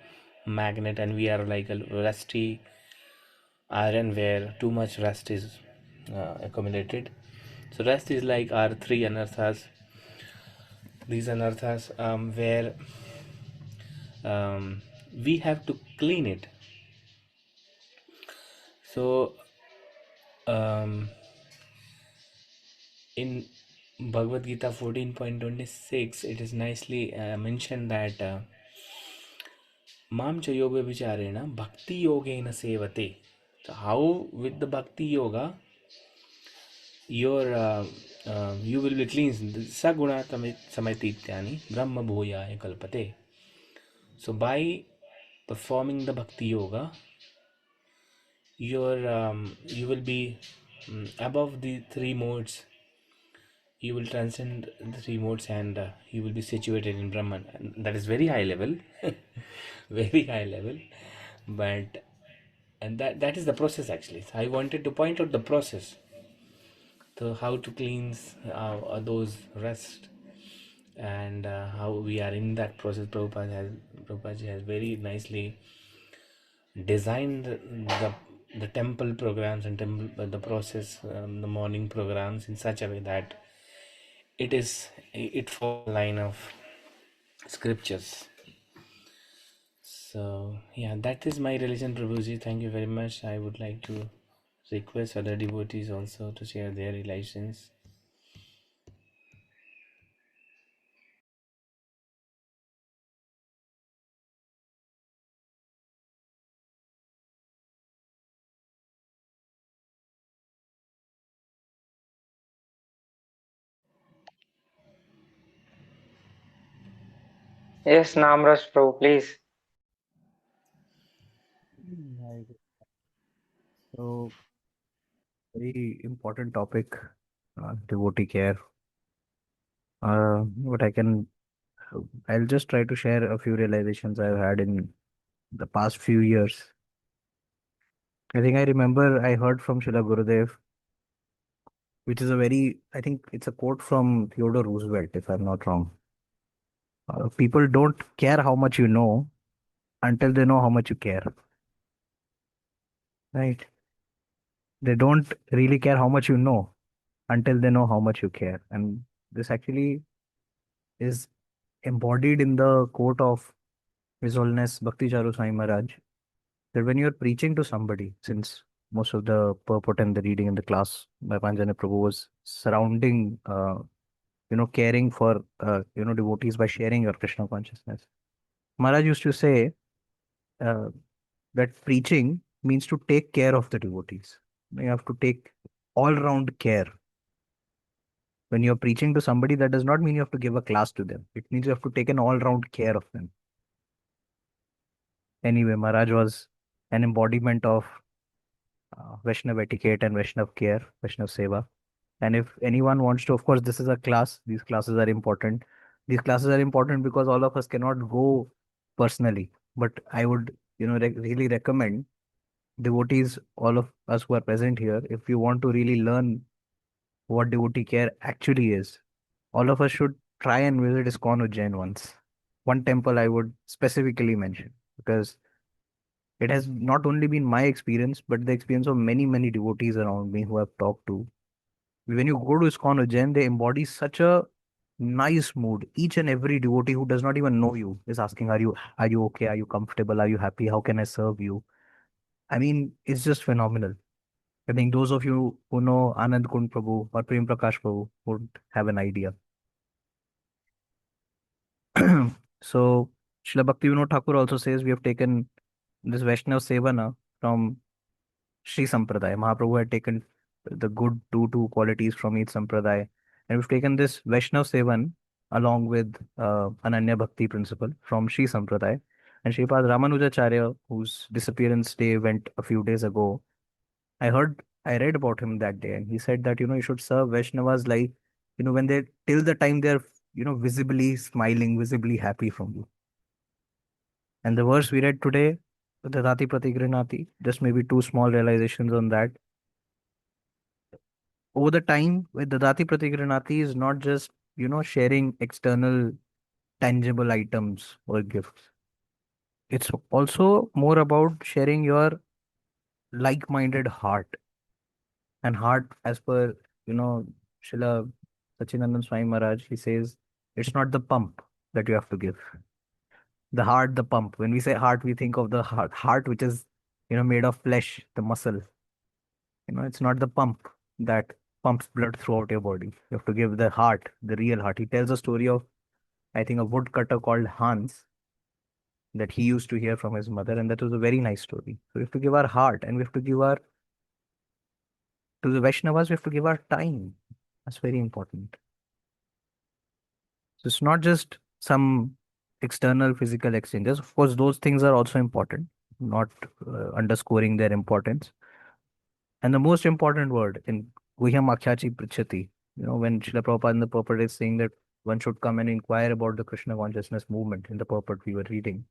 magnet and we are like a rusty iron where too much rust is accumulated. So rust is like our three anarthas. These anarthas where we have to clean it. So um, in Bhagavad Gita 14.26, it is nicely mentioned that Mam cha yoga vicharena bhakti yogena sevate. So how with the bhakti yoga your you will be cleansed. Saguna samatityani brahma bhuyaya kalpate. So by performing the bhakti yoga, you will be above the three modes. You will transcend the three modes and you will be situated in Brahman. And that is very high level, very high level. But and that is the process actually. So I wanted to point out the process, so how to cleanse those rust and how we are in that process. Prabhupada has very nicely designed the temple programs and temple the process, the morning programs in such a way that it falls in line of scriptures. So yeah, that is my religion, Prabhuji. Thank you very much. I would like to request other devotees also to share their relations. Yes, Namraj Prabhu, please. So, very important topic, devotee care. But I'll just try to share a few realizations I've had in the past few years. I think I remember I heard from Srila Gurudev, which is I think it's a quote from Theodore Roosevelt, if I'm not wrong. People don't care how much you know until they know how much you care, right? They don't really care how much you know until they know how much you care. And this actually is embodied in the quote of His Holiness Bhakti Charu Sai Maharaj, that when you're preaching to somebody, since most of the purport and the reading in the class by Pancajanya Prabhu was surrounding, caring for, devotees by sharing your Krishna consciousness. Maharaj used to say uh, that preaching means to take care of the devotees. You have to take all round care. When you're preaching to somebody, that does not mean you have to give a class to them. It means you have to take an all round care of them. Anyway, Maharaj was an embodiment of Vaishnava etiquette and Vaishnava care, Vaishnava seva. And if anyone wants to, of course, this is a class. These classes are important. These classes are important because all of us cannot go personally. But I would, really recommend devotees, all of us who are present here, if you want to really learn what devotee care actually is, all of us should try and visit ISKCON Ujjain once. One temple I would specifically mention because it has not only been my experience, but the experience of many, many devotees around me who I've talked to. When you go to ISKCON Ujjain, they embody such a nice mood. Each and every devotee who does not even know you is asking, are you okay? Are you comfortable? Are you happy? How can I serve you? I mean, it's just phenomenal. I think those of you who know Anand Kund Prabhu or Prem Prakash Prabhu would have an idea. So, Srila Bhaktivinoda Thakur also says we have taken this Vaishnav Sevana from Sri Sampradaya. Mahaprabhu had taken the good two qualities from each Sampradaya. And we've taken this Vaishnav Sevan along with Ananya Bhakti principle from Sri Sampradaya. And Sripad Ramanujacharya, whose disappearance day went a few days ago, I read about him that day, and he said that, you should serve Vaishnavas like, when they, till the time they're, visibly smiling, visibly happy from you. And the verse we read today, Dadati Pratigrinati, just maybe two small realizations on that. Over the time with Dadati Pratigrinati is not just, sharing external tangible items or gifts. It's also more about sharing your like-minded heart. And heart, as per, Srila Sachinandan Swami Maharaj, he says, it's not the pump that you have to give. The heart, the pump. When we say heart, we think of the heart which is, made of flesh, the muscle. It's not the pump that pumps blood throughout your body. You have to give the heart, the real heart. He tells a story of, I think, a woodcutter called Hans that he used to hear from his mother, and that was a very nice story. So we have to give our heart, and we have to give our, to the Vaishnavas, we have to give our time. That's very important. So it's not just some external physical exchanges. Of course, those things are also important, not underscoring their importance. And the most important word in Guhyam Akhyachi Prichati, when Srila Prabhupada in the purport is saying that one should come and inquire about the Krishna consciousness movement in the purport we were reading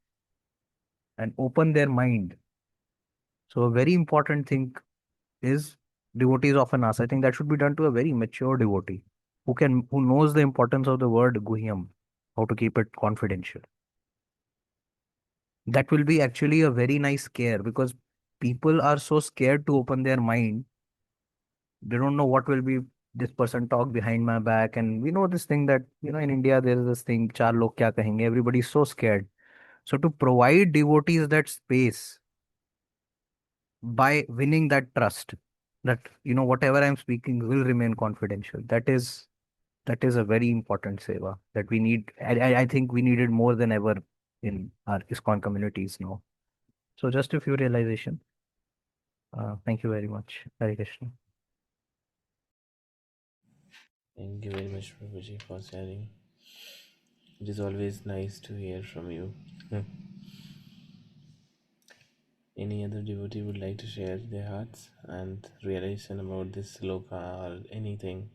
and open their mind. So a very important thing is devotees often ask. I think that should be done to a very mature devotee who knows the importance of the word Guhyam, how to keep it confidential. That will be actually a very nice care because people are so scared to open their mind. They don't know what will be this person talk behind my back. And we know this thing that, in India, there is this thing, char log kya kahenge. Everybody's so scared. So to provide devotees that space by winning that trust, that, whatever I'm speaking will remain confidential. That is a very important seva that we need. I think we need it more than ever in our ISKCON communities now. So just a few realization. Thank you very much. Hare Krishna. Thank you very much, Prabhuji, for sharing. It is always nice to hear from you. Any other devotee would like to share their hearts and realization about this sloka or anything?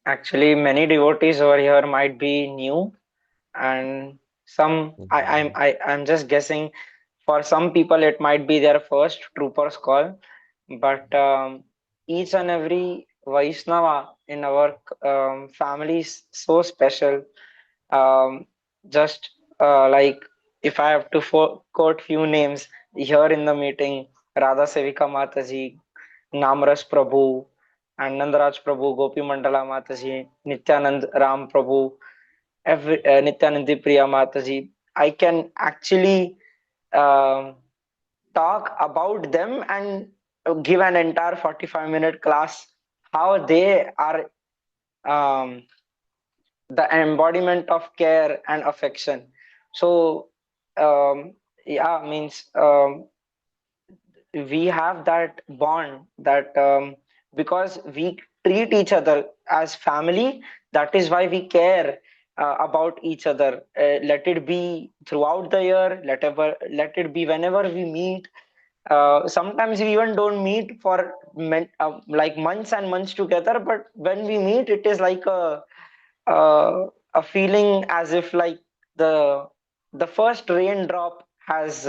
Actually, many devotees over here might be new, and some I'm just guessing. For some people, it might be their first trooper's call, but each and every Vaishnava in our family is so special. Um, just like if I have to quote few names here in the meeting, Radha Sevika Mataji, Namras Prabhu, and Nandaraj Prabhu, Gopi Mandala Mataji, Nityanand Ram Prabhu, Nityanandi Priya Mataji. I can actually um, talk about them and give an entire 45-minute class how they are um, the embodiment of care and affection. So yeah, means we have that bond that because we treat each other as family, that is why we care about each other. Let it be throughout the year, let it be whenever we meet. Sometimes we even don't meet for like months and months together, but when we meet, it is like a feeling as if like the the first raindrop has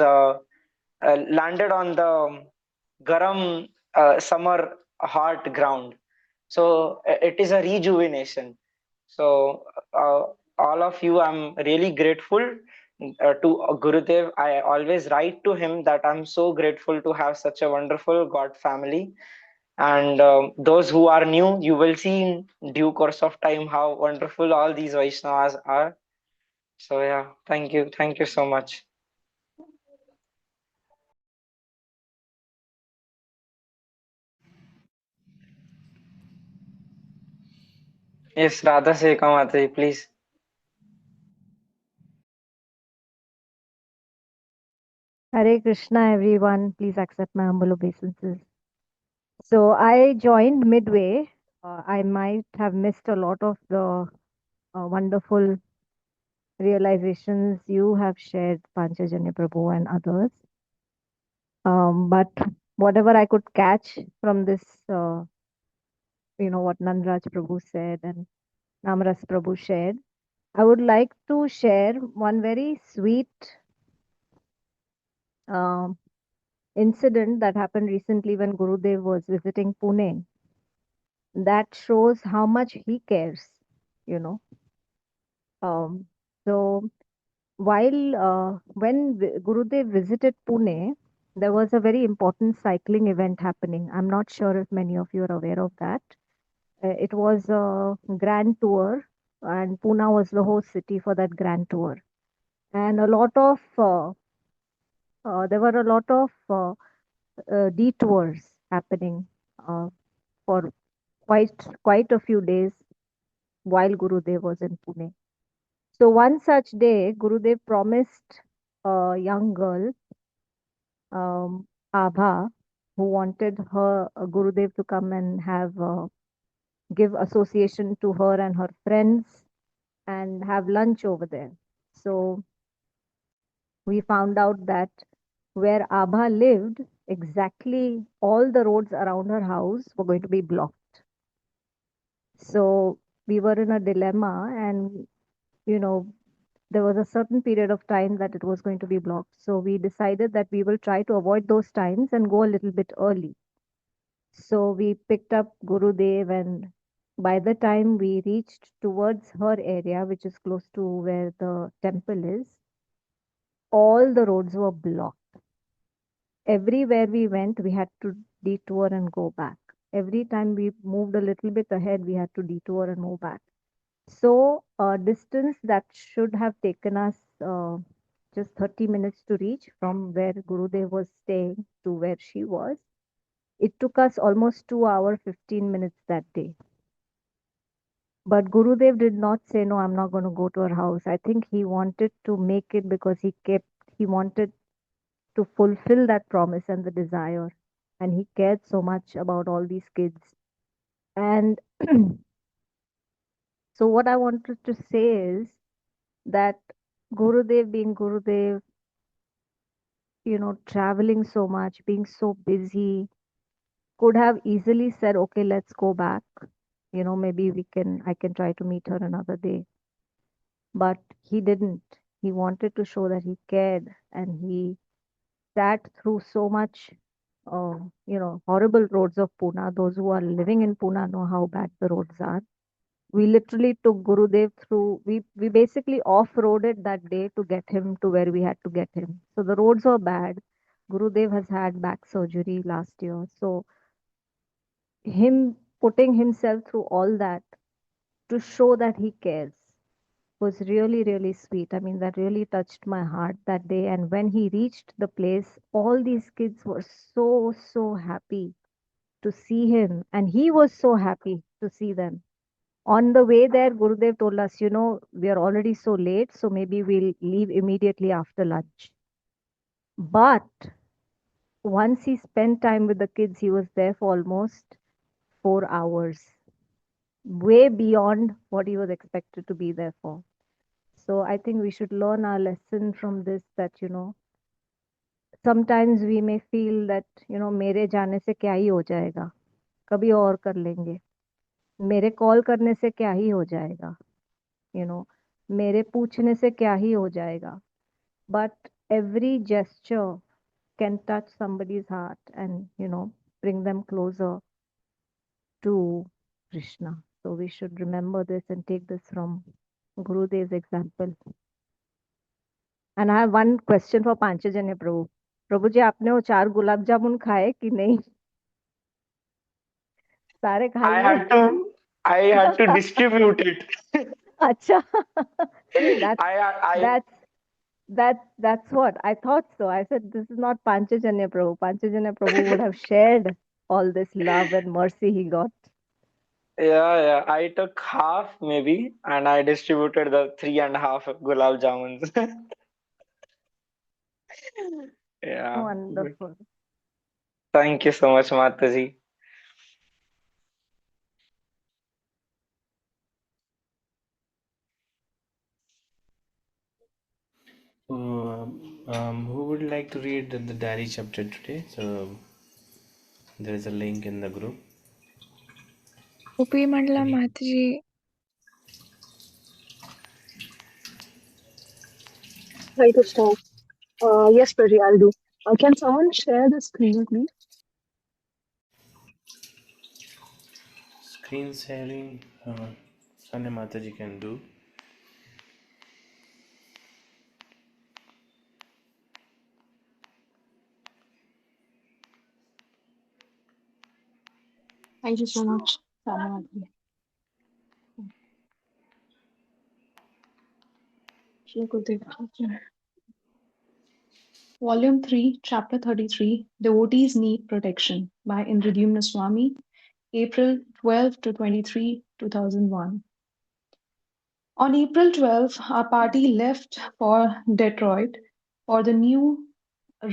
landed on the garam summer hot ground. So it is a rejuvenation. So all of you, I'm really grateful to Gurudev. I always write to him that I'm so grateful to have such a wonderful God family. And those who are new, you will see in due course of time how wonderful all these Vaishnavas are. So yeah, thank you so much. Yes, Radha Sekha Mataji, please. Hare Krishna, everyone. Please accept my humble obeisances. So I joined midway. I might have missed a lot of the wonderful realizations you have shared, Pancajanya Prabhu and others. But whatever I could catch from this, what Nandraj Prabhu said and Namras Prabhu shared, I would like to share one very sweet um incident that happened recently when Gurudev was visiting Pune. That shows how much he cares, you know. Um, so while when Gurudev visited Pune, there was a very important cycling event happening. I'm not sure if many of you are aware of that. It was a grand tour, and Pune was the host city for that grand tour. And there were a lot of detours happening uh, for quite a few days while Gurudev was in Pune. So one such day, Gurudev promised a young girl, Abha, who wanted her Gurudev to come and have give association to her and her friends and have lunch over there. So we found out that where Abha lived, exactly all the roads around her house were going to be blocked. So we were in a dilemma, and you know there was a certain period of time that it was going to be blocked. So we decided that we will try to avoid those times and go a little bit early. So we picked up Gurudev, and by the time we reached towards her area, which is close to where the temple is, all the roads were blocked. Everywhere we went, we had to detour and go back. Every time we moved a little bit ahead, we had to detour and move back. So a distance that should have taken us just 30 minutes to reach from where Gurudev was staying to where she was, it took us almost 2 hours, 15 minutes that day. But Gurudev did not say, no, I'm not going to go to her house. I think he wanted to make it because he wanted to fulfill that promise and the desire. and he cared so much about all these kids. And so what I wanted to say is that Gurudev being Gurudev, traveling so much, being so busy, could have easily said, okay, let's go back. Maybe I can try to meet her another day. But he didn't. He wanted to show that he cared, and he sat through so much, horrible roads of Pune. Those who are living in Pune know how bad the roads are. We literally took Gurudev through, we basically off-roaded that day to get him to where we had to get him. So the roads were bad. Gurudev has had back surgery last year. So him putting himself through all that to show that he cares was really, really sweet. I mean, that really touched my heart that day. And when he reached the place, all these kids were so, so happy to see him. And he was so happy to see them. On the way there, Gurudev told us, we are already so late, so maybe we'll leave immediately after lunch. But once he spent time with the kids, he was there for almost 4 hours, way beyond what he was expected to be there for. So I think we should learn our lesson from this that, sometimes we may feel that, मेरे जाने से क्या ही हो जाएगा, कभी और कर लेंगे, मेरे कॉल करने से क्या ही हो जाएगा, you know, मेरे पूछने से क्या ही हो जाएगा. But every gesture can touch somebody's heart and, bring them closer to Krishna. So we should remember this and take this from Gurudev's example. And I have one question for Panchajanya Prabhu. प्रभु जी आपने वो 4 गुलाब जामुन खाए कि नहीं? सारे खा I लिए? had to I had to distribute it. अच्छा. See, I that's that's what I thought. So I said this is not Panchajanya Prabhu. Panchajanya Prabhu would have shared all this love and mercy he got. yeah, I took half maybe and I distributed the three and a half gulab jamuns. Yeah, good. Wonderful. Thank you so much, Mataji. So, who would like to read the diary chapter today? So, there is a link in the group. Upi Mandala Any- Mataji. Try to stop. Yes, Prati, I'll do. Can someone share the screen, please? Screen sharing, Sanya Mataji can do. Thank you so much. Shri Gurudev. Volume 3, Chapter 33, Devotees Need Protection by Indradyumna Swami, April 12 to 23, 2001. On April 12, our party left for Detroit for the new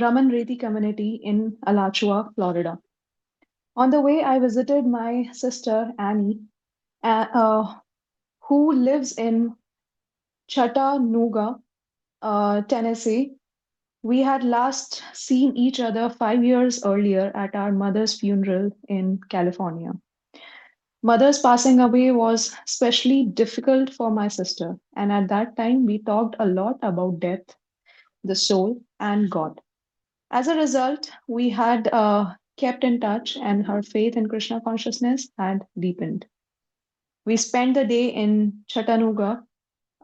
Raman Reti community in Alachua, Florida. On the way, I visited my sister Annie, who lives in Chattanooga, Tennessee. We had last seen each other 5 years earlier at our mother's funeral in California. Mother's passing away was especially difficult for my sister, and at that time we talked a lot about death, the soul, and God. As a result, we had kept in touch, and her faith in Krishna consciousness had deepened. We spent the day in Chattanooga,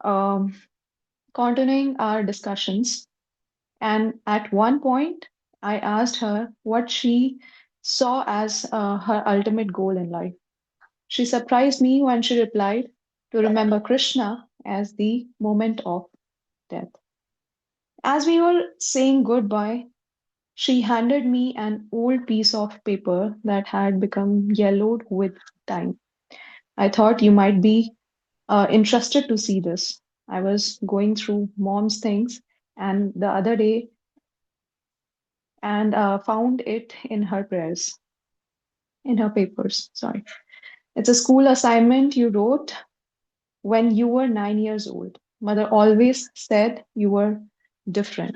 um, continuing our discussions. And at one point, I asked her what she saw as her ultimate goal in life. She surprised me when she replied to remember Krishna as the moment of death. As we were saying goodbye, she handed me an old piece of paper that had become yellowed with time. I thought you might be interested to see this. I was going through mom's things, and the other day and found it in her prayers, in her papers. Sorry. It's a school assignment you wrote when you were 9 years old. Mother always said you were different.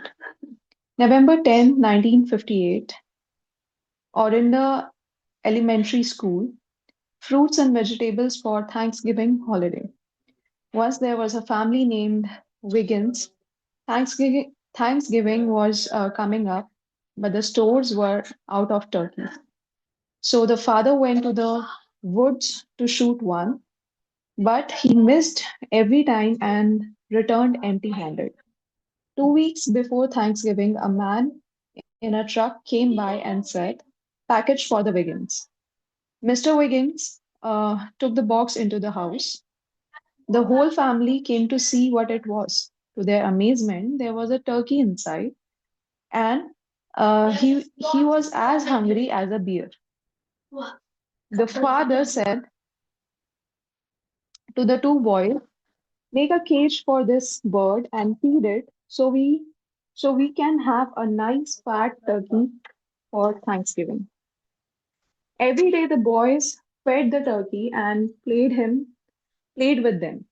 November 10, 1958, Orinda Elementary School, fruits and vegetables for Thanksgiving holiday. Once there was a family named Wiggins. Thanksgiving was coming up, but the stores were out of turkey. So the father went to the woods to shoot one, but he missed every time and returned empty handed. 2 weeks before Thanksgiving, a man in a truck came by and said, "Package for the Wiggins." Mr. Wiggins took the box into the house. The whole family came to see what it was. To their amazement, there was a turkey inside, and he was as hungry as a bear. The father said to the two boys, "Make a cage for this bird and feed it so we can have a nice fat turkey for Thanksgiving." Every day the boys fed the turkey and played with them.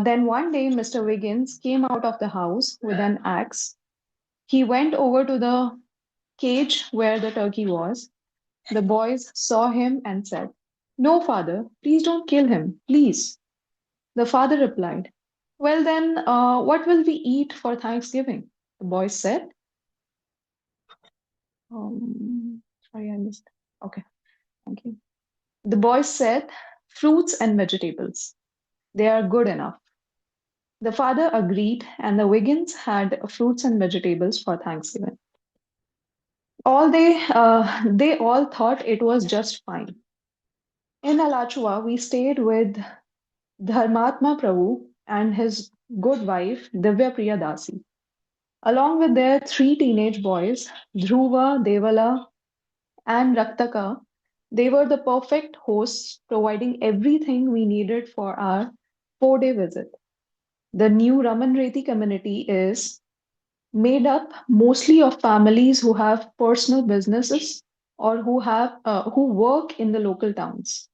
Then one day Mr. Wiggins came out of the house with an axe. He went over to the cage where the turkey was. The boys saw him and said, "No, father, please don't kill him, please." The father replied, "Well, then, what will we eat for Thanksgiving?" The boys said, sorry, I missed. Okay, thank you. The boys said, "Fruits and vegetables. They are good enough." The father agreed, and the Wiggins had fruits and vegetables for Thanksgiving. They all thought it was just fine. In Alachua, we stayed with Dharmatma Prabhu and his good wife, Divya Priya Dasi, along with their three teenage boys, Dhruva, Devala, and Raktaka. They were the perfect hosts, providing everything we needed for our 4 day visit. The new Ramanreti community is made up mostly of families who have personal businesses or who work in the local towns.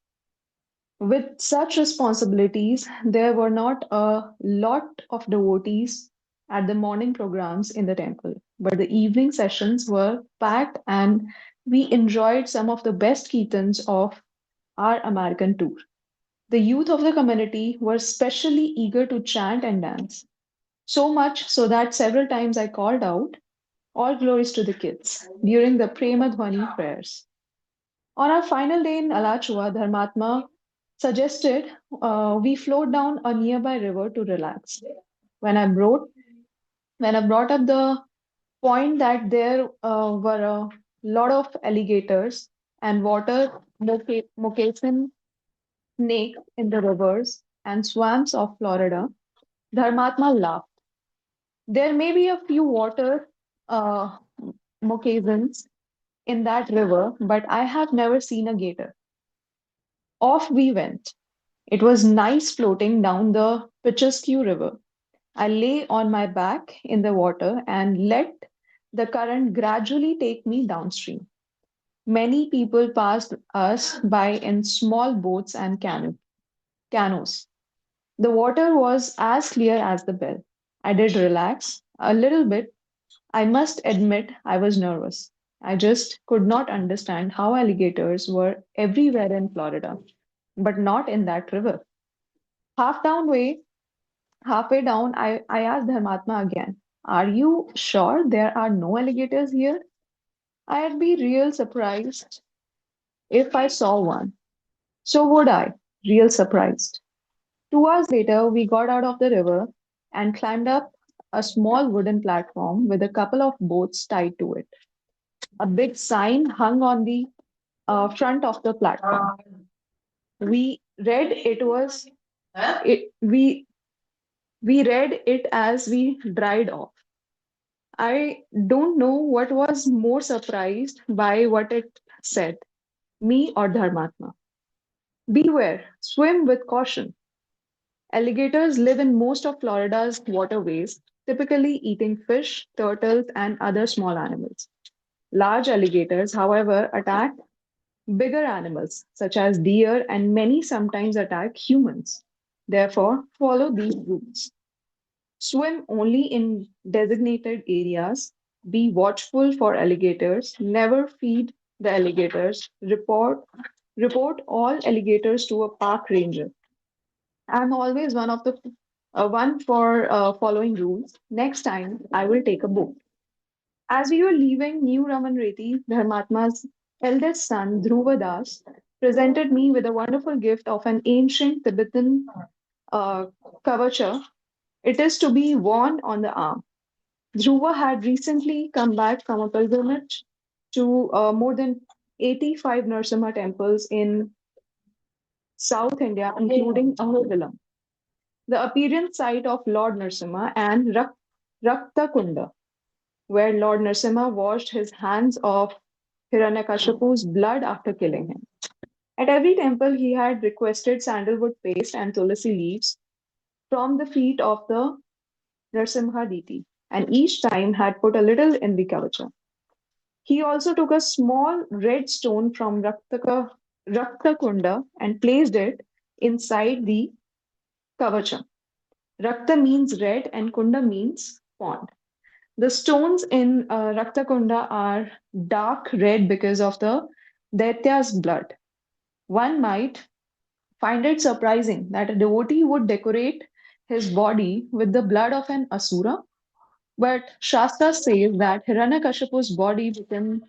With such responsibilities, there were not a lot of devotees at the morning programs in the temple, but the evening sessions were packed and we enjoyed some of the best kirtans of our American tour. The youth of the community were especially eager to chant and dance, so much so that several times I called out, "All glories to the kids," during the Prema Dhwani prayers. On our final day in Alachua, Dharmatma suggested we float down a nearby river to relax. When I brought when I brought up the point that there were a lot of alligators and water moccasin snakes in the rivers and swamps of Florida, Dharmatma laughed. "There may be a few water uh, moccasins in that river, but I have never seen a gator." Off we went. It was nice floating down the picturesque river. I lay on my back in the water and let the current gradually take me downstream. Many people passed us by in small boats and canoes. The water was as clear as the bell. I did relax a little bit. I must admit I was nervous. I just could not understand how alligators were everywhere in Florida, but not in that river. Half down way, Halfway down, I asked Dharmatma again, "Are you sure there are no alligators here? I'd be real surprised if I saw one." So would I, real surprised. 2 hours later, we got out of the river and climbed up a small wooden platform with a couple of boats tied to it. A big sign hung on the front of the platform. We read it was it, we read it as we dried off. I don't know what was more surprised by what it said, me or Dharmatma. "Beware, swim with caution." Alligators live in most of Florida's waterways, typically eating fish, turtles, and other small animals. Large alligators, however, attack bigger animals such as deer and many sometimes attack humans. Therefore, follow these rules. Swim only in designated areas. Be watchful for alligators. Never feed the alligators. Report all alligators to a park ranger. I'm always one for following rules. Next time, I will take a book. As we were leaving New Raman Reti, Dharmatma's eldest son, Dhruva Das, presented me with a wonderful gift of an ancient Tibetan uh, kavacha. It is to be worn on the arm. Dhruva had recently come back from a pilgrimage to more than 85 Narasimha temples in South India, including Ahobilam, the appearance site of Lord Narasimha, and Rakta where Lord Narasimha washed his hands of Hiranyakashipu's blood after killing him. At every temple, he had requested sandalwood paste and tulsi leaves from the feet of the Narasimha deity, and each time had put a little in the kavacha. He also took a small red stone from Rakta Kunda and placed it inside the kavacha. Rakta means red and Kunda means pond. The stones in Raktakunda are dark red because of the Daitya's blood. One might find it surprising that a devotee would decorate his body with the blood of an asura, but Shastra says that Hiranyakashipu's body became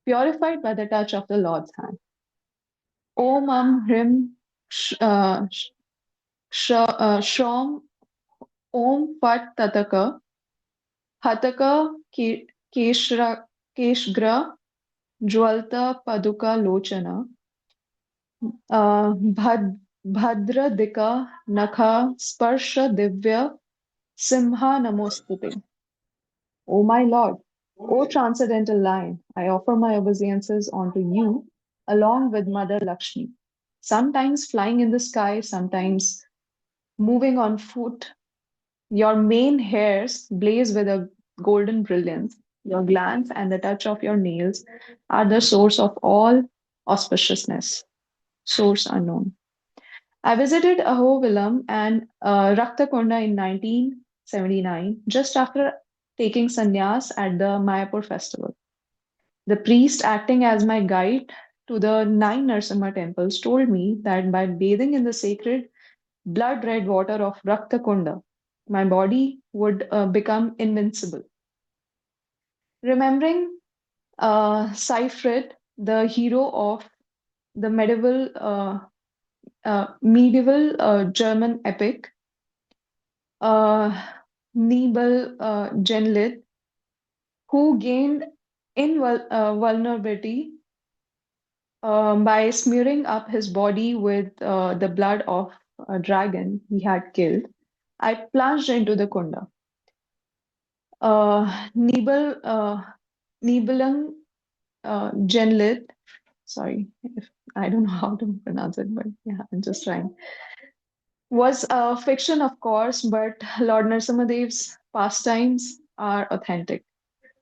purified by the touch of the Lord's hand. Om Hrim Shrom Om Fat Tataka Hataka Keshgra Jwalta Paduka Lochana Bhadradika Nakha Sparsha Divya Simha Namostute. O my Lord, O transcendental Lion, I offer my obeisances unto you along with Mother Lakshmi, sometimes flying in the sky, sometimes moving on foot. Your mane hairs blaze with a golden brilliance. Your glance and the touch of your nails are the source of all auspiciousness. Source unknown. I visited Ahobilam and Raktakonda in 1979, just after taking sannyas at the Mayapur festival. The priest acting as my guide to the 9 Narasimha temples told me that by bathing in the sacred blood red water of Raktakonda, my body would become invincible. Remembering Siegfried, the hero of the medieval German epic, Nibel who gained invulnerability by smearing up his body with the blood of a dragon he had killed. I plunged into the kunda. Nibel, Nibelung Genlit, sorry, if, I don't know how to pronounce it, but yeah, I'm just trying. Was a fiction, of course, but Lord Narasimhadev's pastimes are authentic.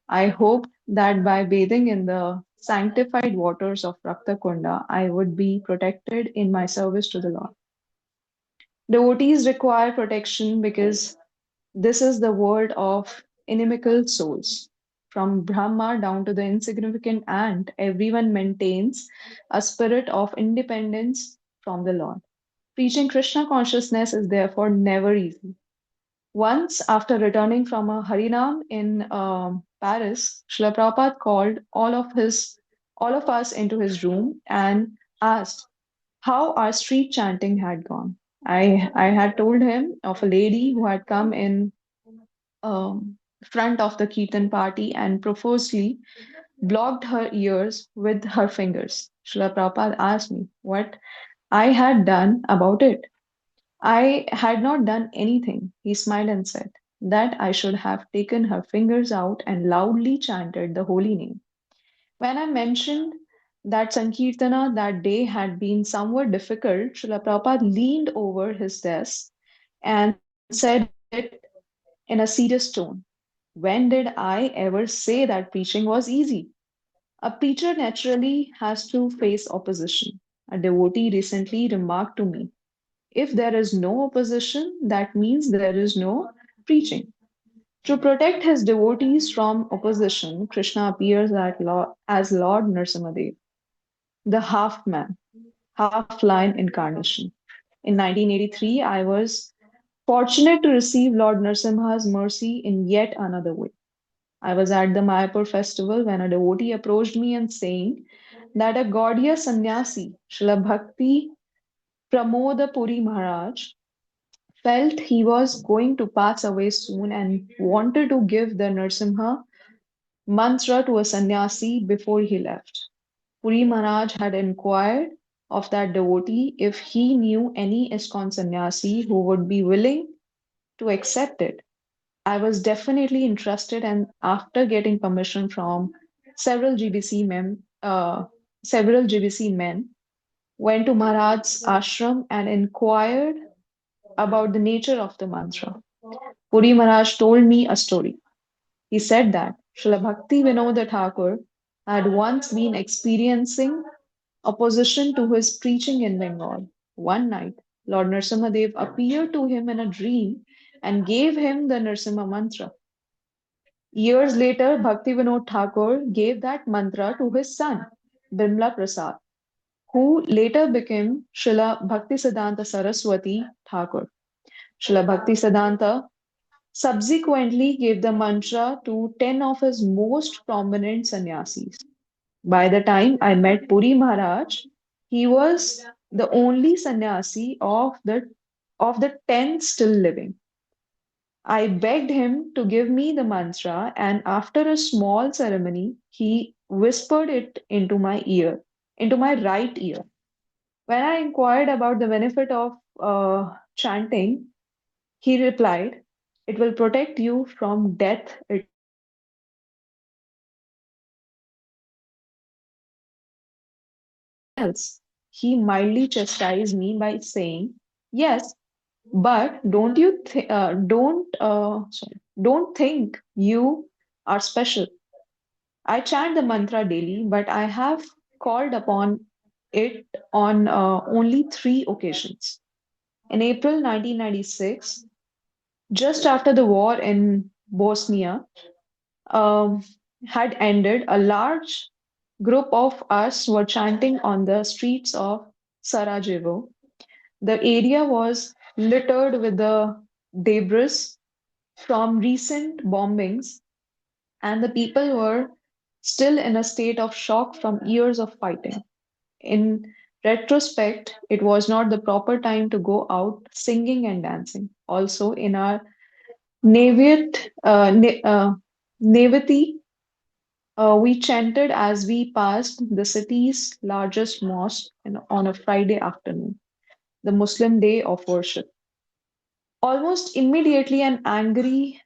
I hoped that by bathing in the sanctified waters of Raktakunda, I would be protected in my service to the Lord. Devotees require protection because this is the world of inimical souls. From Brahma down to the insignificant ant, everyone maintains a spirit of independence from the Lord. Preaching Krishna consciousness is therefore never easy. Once, after returning from a Harinam in Paris, Srila Prabhupada called all of us into his room and asked how our street chanting had gone. I had told him of a lady who had come in front of the Kirtan party and profusely blocked her ears with her fingers. Srila Prabhupada asked me what I had done about it. I had not done anything, he smiled and said, that I should have taken her fingers out and loudly chanted the holy name. When I mentioned that Sankirtana that day had been somewhat difficult, Srila Prabhupada leaned over his desk and said it in a serious tone. When did I ever say that preaching was easy? A preacher naturally has to face opposition. A devotee recently remarked to me, if there is no opposition, that means there is no preaching. To protect his devotees from opposition, Krishna appears as Lord Nrsimhadev, the half man, half lion incarnation. In 1983, I was fortunate to receive Lord Nrsimha's mercy in yet another way. I was at the Mayapur festival when a devotee approached me and saying that a Gaudiya sannyasi, Srila Bhakti Pramoda Puri Maharaj, felt he was going to pass away soon and wanted to give the Narsimha mantra to a sannyasi before he left. Puri Maharaj had inquired of that devotee if he knew any ISKCON sannyasi who would be willing to accept it. I was definitely interested, and after getting permission from several GBC men, went to Maharaj's ashram and inquired about the nature of the mantra. Puri Maharaj told me a story. He said that Srila Bhakti Vinod Thakur had once been experiencing opposition to his preaching in Bengal. One night, Lord Nrsimhadev appeared to him in a dream and gave him the Nrsimha mantra. Years later, Bhakti Vinod Thakur gave that mantra to his son, Bimla Prasad, who later became Srila Bhaktisiddhanta Saraswati Thakur. Srila Bhaktisiddhanta subsequently gave the mantra to 10 of his most prominent sannyasis. By the time I met Puri Maharaj, he was the only sannyasi of the 10 still living. I begged him to give me the mantra, and after a small ceremony, he whispered it into my right ear. When I inquired about the benefit of chanting, he replied, "It will protect you from death itself." I asked him, anything else? He mildly chastised me by saying, "Yes, but don't think you are special. I chant the mantra daily, but I have called upon it on only 3 occasions. In April 1996, just after the war in Bosnia um, had ended, a large group of us were chanting on the streets of Sarajevo. The area was littered with the debris from recent bombings, and the people were still in a state of shock from years of fighting. In retrospect, it was not the proper time to go out singing and dancing. Also, in our Navit, Navati, we chanted as we passed the city's largest mosque on a Friday afternoon, the Muslim day of worship. Almost immediately, an angry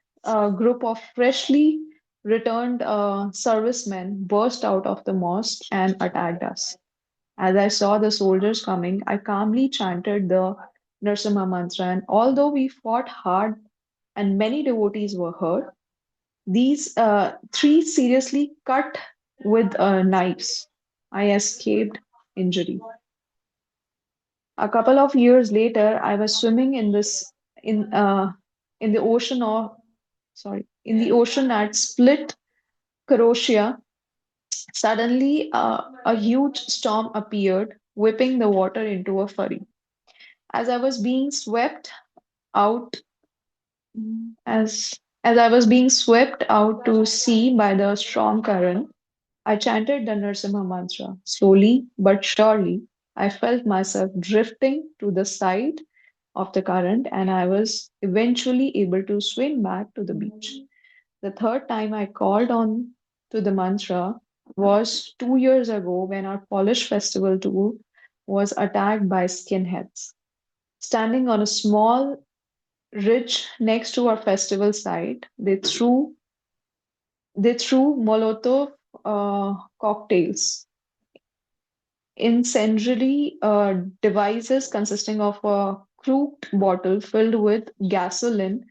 group of freshly returned servicemen burst out of the mosque and attacked us. As I saw the soldiers coming, I calmly chanted the Nrsimha mantra, and although we fought hard and many devotees were hurt, these three seriously cut with knives. I escaped injury. A couple of years later, I was swimming in uh, in the ocean of in the ocean at Split, Croatia. Suddenly, a huge storm appeared, whipping the water into a fury. As I was being swept out, as I was being swept out to sea by the strong current, I chanted the Nrsimha mantra. Slowly but surely, I felt myself drifting to the side of the current, and I was eventually able to swim back to the beach. The third time I called on to the mantra was 2 years ago when our Polish festival tour was attacked by skinheads. Standing on a small ridge next to our festival site, they threw Molotov cocktails, incendiary devices consisting of a corked bottle filled with gasoline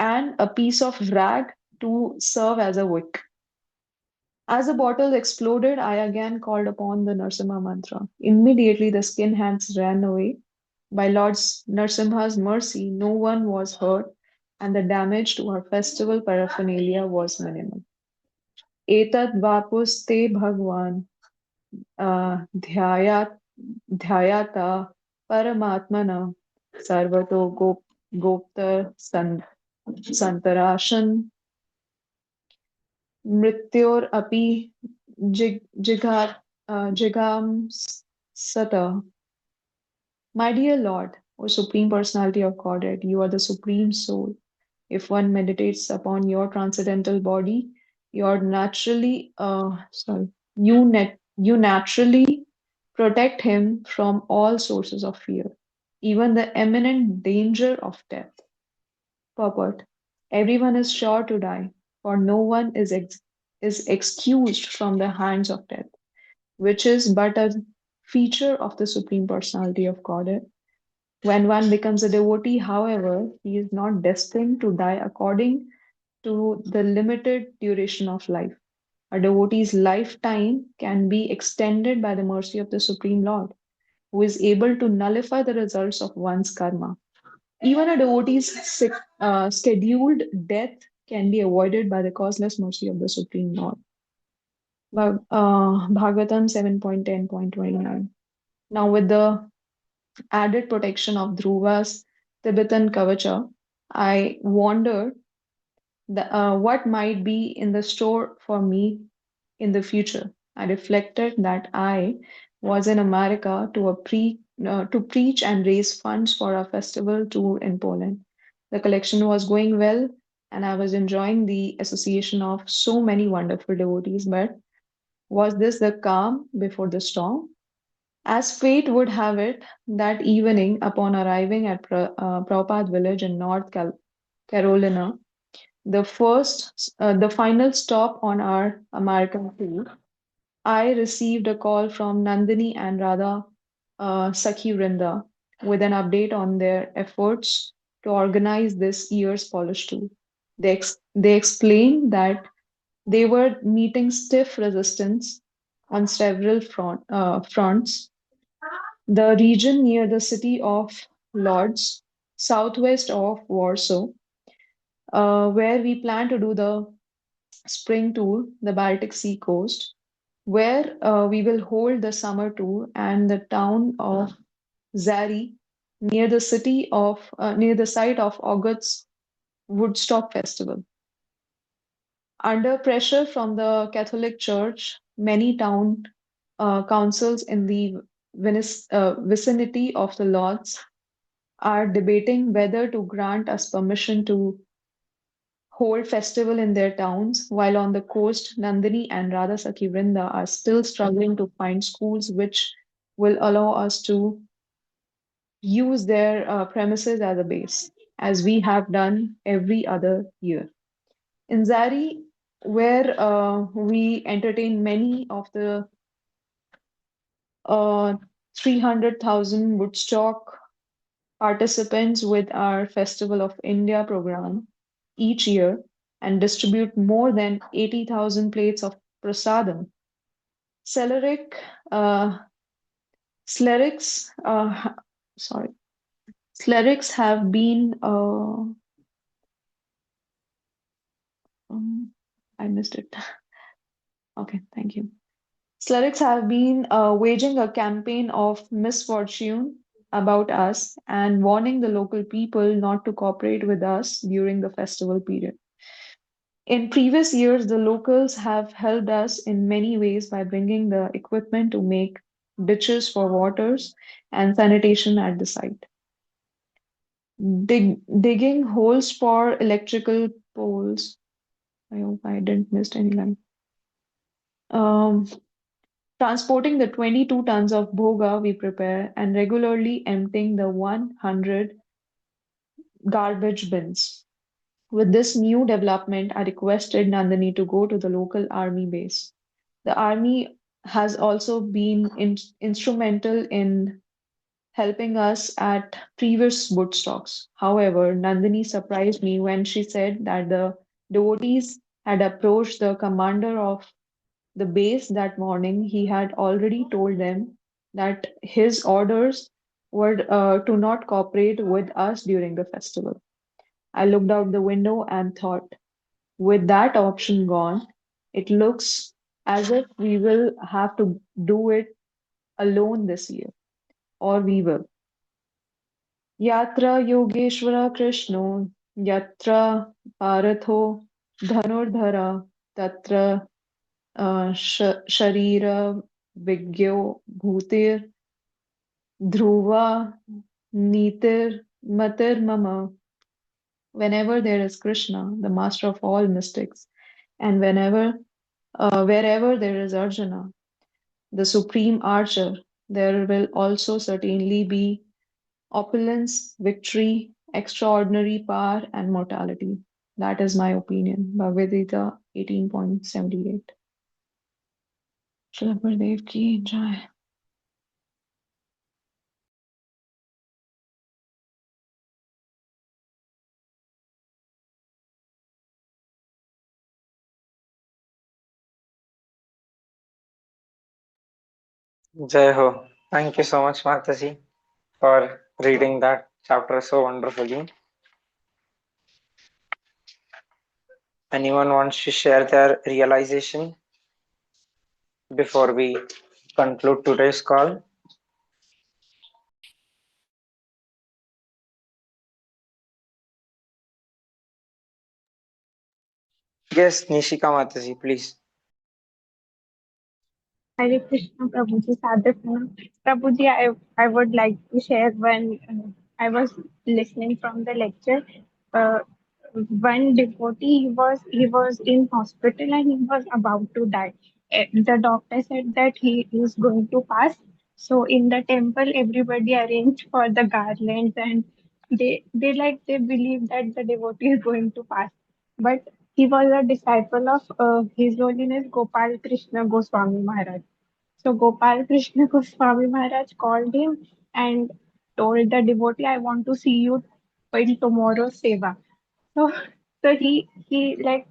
and a piece of rag to serve as a wick. As the bottle exploded, I again called upon the Narsimha mantra. Immediately, the skin hands ran away. By Lord Narsimha's mercy, no one was hurt, and the damage to our festival paraphernalia was minimal. Etat vapuste Bhagwan ध्यायात ध्यायाता परमात्मना सर्वतो गोप्तर संतराशन मृत्योरपि जिगामसतः. My dear Lord, O Supreme Personality of Godhead, you are the Supreme Soul. If one meditates upon your transcendental body, you're naturally you naturally protect him from all sources of fear, even the imminent danger of death. Purport: everyone is sure to die, for no one is excused from the hands of death, which is but a feature of the Supreme Personality of Godhead. When one becomes a devotee, however, he is not destined to die according to the limited duration of life. A devotee's lifetime can be extended by the mercy of the Supreme Lord, who is able to nullify the results of one's karma. Even a devotee's scheduled death can be avoided by the causeless mercy of the Supreme Lord. Bhagavatam 7.10.29. Now, with the added protection of Dhruva's Tibetan Kavacha, I wondered what might be in the store for me in the future. I reflected that I was in America to preach and raise funds for a festival tour in Poland. The collection was going well, and I was enjoying the association of so many wonderful devotees. But was this the calm before the storm? As fate would have it, that evening, upon arriving at Prabhupada village in Carolina, the final stop on our American tour, I received a call from Nandini and Radha Sakhi Vrinda with an update on their efforts to organize this year's Polish tour. They explained that they were meeting stiff resistance on several fronts. The region near the city of Lodz, southwest of Warsaw, where we plan to do the spring tour, the Baltic Sea coast, where we will hold the summer tour, and the town of Zari near the site of August's Woodstock Festival. Under pressure from the Catholic Church, many town councils in the vicinity of the Lords are debating whether to grant us permission to hold festival in their towns, while on the coast, Nandini and Radha Sakhi Vrinda are still struggling to find schools which will allow us to use their premises as a base, as we have done every other year. In Zari, where we entertain many of the uh, 300,000 Woodstock participants with our Festival of India program each year and distribute more than 80,000 plates of prasadam. Celeric, uh, Slerics, sorry, Slerics have been, I missed it. Okay, thank you. Slerics have been waging a campaign of misfortune about us and warning the local people not to cooperate with us during the festival period. In previous years, the locals have helped us in many ways by bringing the equipment to make ditches for waters and sanitation at the site. Digging holes for electrical poles. I hope I didn't miss any line. Um, Transporting the 22 tons of bhoga we prepare and regularly emptying the 100 garbage bins. With this new development, I requested Nandini to go to the local army base. The army has also been instrumental in helping us at previous Woodstocks. However, Nandini surprised me when she said that the devotees had approached the commander of the base that morning. He had already told them that his orders were to not cooperate with us during the festival. I looked out the window and thought, with that option gone, it looks as if we will have to do it alone this year, or we will. Yatra Yogeshwara Krishno, Yatra Paratho Dhanurdhara, Tatra Sharira Vigyo Bhutir Dhruva Nitir Matir Mama. Whenever there is Krishna, the master of all mystics, and wherever there is Arjuna, the supreme archer, there will also certainly be opulence, victory, extraordinary power, and mortality. That is my opinion. Bhagavad Gita 18.78. Srila Gurudev ki jai. Jai Ho. Thank you so much, Mataji, for reading that chapter so wonderfully. Anyone wants to share their realization before we conclude today's call? Yes, Nishika Mataji, please. Hare Krishna, Prabhuji, Sadhana. Prabhuji, I would like to share when I was listening from the lecture. Uh, one devotee, he was in hospital and he was about to die. The doctor said that he is going to pass. So in the temple, everybody arranged for the garlands and they believe that the devotee is going to pass. But he was a disciple of His Holiness Gopal Krishna Goswami Maharaj. So Gopal Krishna Goswami Maharaj called him and told the devotee, I want to see you in tomorrow's seva. So so he like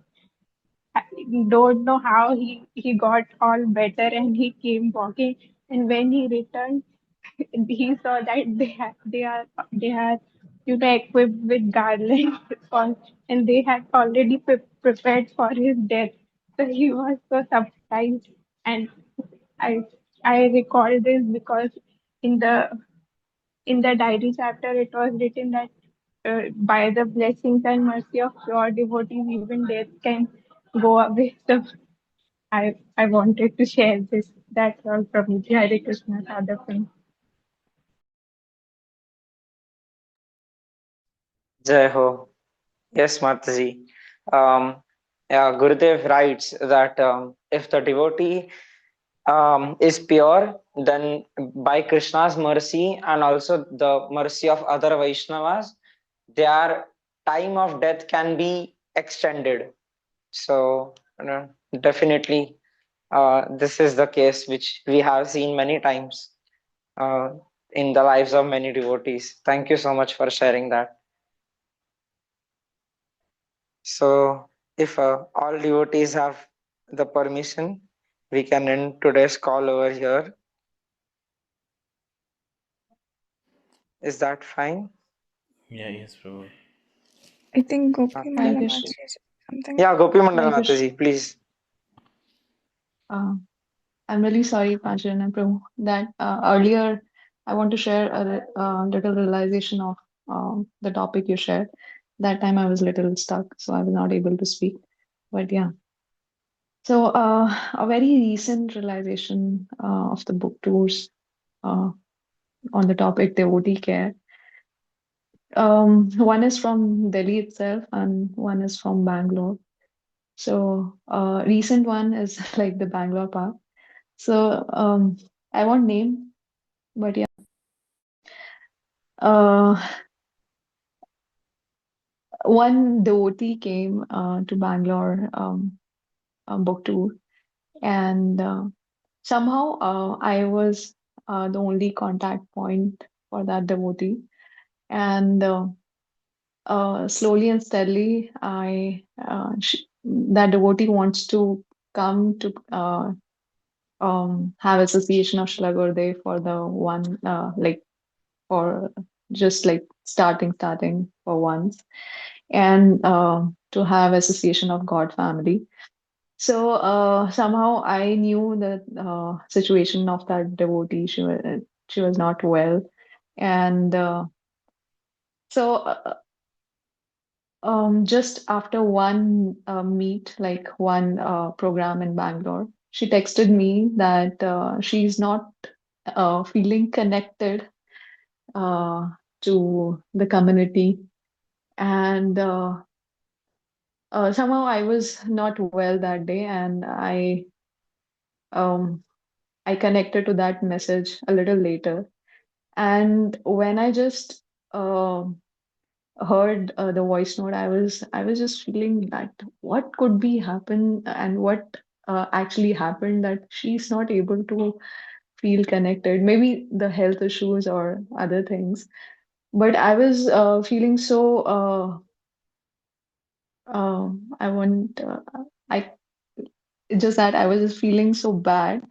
don't know how he got all better and he came walking, and when he returned he saw that they are equipped with garlands for, and they had already prepared for his death. So he was so surprised, and I I recall this because in the diary chapter it was written that by the blessings and mercy of pure devotees, even death can go away. So I wanted to share this. That's all from me. Hare Krishna, Sadhana. Jai Ho. Yes, Mataji. Yeah, Gurudev writes that if the devotee is pure, then by Krishna's mercy and also the mercy of other Vaishnavas, their time of death can be extended. So, definitely, this is the case which we have seen many times uh, in the lives of many devotees. Thank you so much for sharing that. So, if all devotees have the permission, we can end today's call over here. Is that fine? Yeah, yes, Prabhu. I think Gopi Okay. Hare Mandala Krishna. Mataji said something. Yeah, Gopi Mandal Hare Krishna. Mataji, please. Uh, I'm really sorry, Pancajanya and Prabhu, that earlier I want to share a little realization of the topic you shared. That time I was a little stuck, so I was not able to speak. But yeah, so a very recent realization of the book tours uh, on the topic devotee care. One is from Delhi itself, and one is from Bangalore. So recent one is like the Bangalore part. So I won't name, but yeah. Uh, one devotee came to Bangalore book tour, and somehow I was the only contact point for that devotee. And slowly and steadily, that devotee wants to come to have association of Shila Gurudev for the one, like for just like starting for once, and to have association of God family. So somehow I knew the situation of that devotee. She was not well, and so just after one meet, like one program in Bangalore, she texted me that she's not feeling connected uh, to the community, and somehow I was not well that day, and um, I connected to that message a little later. And when I just uh, heard the voice note, I was just feeling that what could be happen, and what actually happened, that she's not able to feel connected. Maybe the health issues or other things. But I was feeling so. I want. I It's just that I was just feeling so bad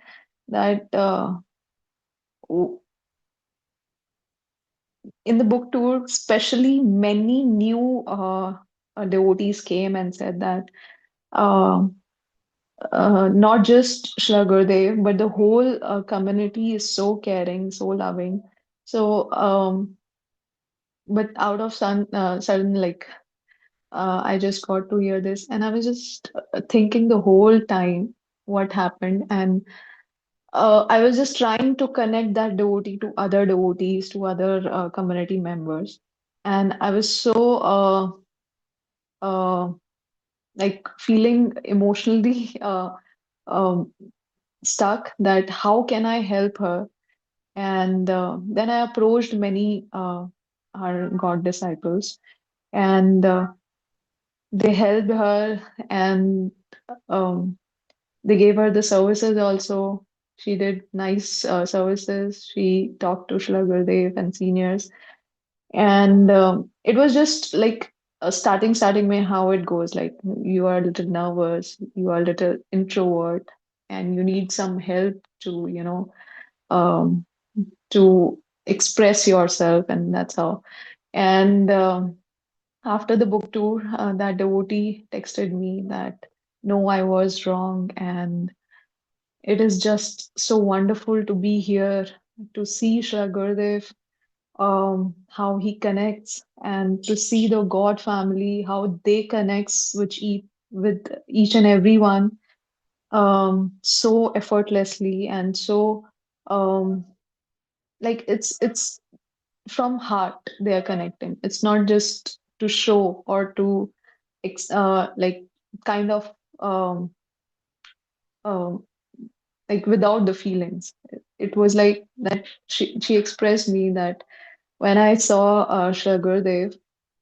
that w- in the book tour, especially many new devotees came and said that uh, not just Shla Gurudev, but the whole community is so caring, so loving. So, but out of sudden, like I just got to hear this, and I was just thinking the whole time what happened, and I was just trying to connect that devotee to other devotees, to other community members, and I was so uh, like feeling emotionally um, stuck, that how can I help her? And then I approached many our God disciples, and they helped her, and um, they gave her the services also. She did nice services. She talked to Shila Gurudev and seniors. And it was just like starting me how it goes. Like you are a little nervous, you are a little introvert, and you need some help to, um, to express yourself, and that's how. And after the book tour, that devotee texted me that, no, I was wrong, and it is just so wonderful to be here, to see Shra Gurudev, how he connects, and to see the God family, how they connects with each and every one, so effortlessly, and so um, like it's from heart they are connecting. It's not just to show or to like kind of um, um, like without the feelings. It was like that she expressed me that when I saw Shri Gurudev,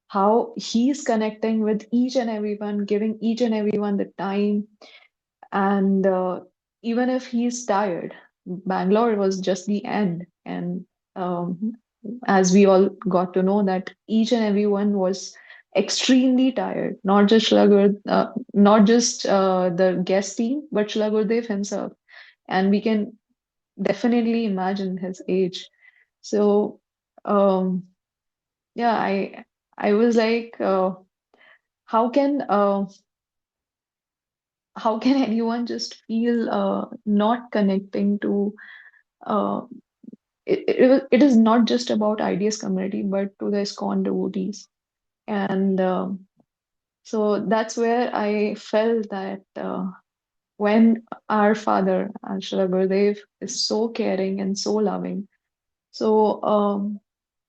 how he's connecting with each and everyone, giving each and everyone the time, and even if he's tired, Bangalore was just the end. And um, as we all got to know, that each and everyone was extremely tired, not just the guest team, but Shila Gurudev himself. And we can definitely imagine his age. So, um, yeah, I was like, how can how can anyone just feel not connecting to uh, it is not just about IDS community, but to the ISKCON devotees. And so that's where I felt that when our father, Shri Gurudev, is so caring and so loving, so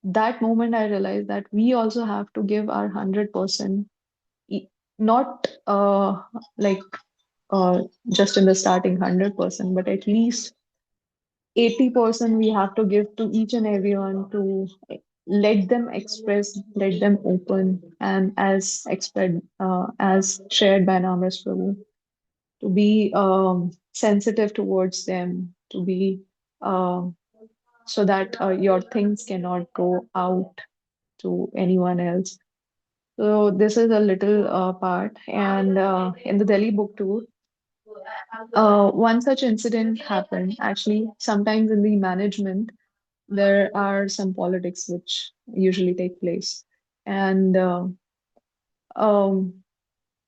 that moment I realized that we also have to give our 100%, not like just in the starting 100%, but at least 80% we have to give to each and everyone, to let them express, let them open, and as shared by Namras Prabhu, to be sensitive towards them, to be um so that your things cannot go out to anyone else. So this is a little part. And in the Delhi book tour, one such incident happened. Actually, sometimes in the management, there are some politics which usually take place. And um,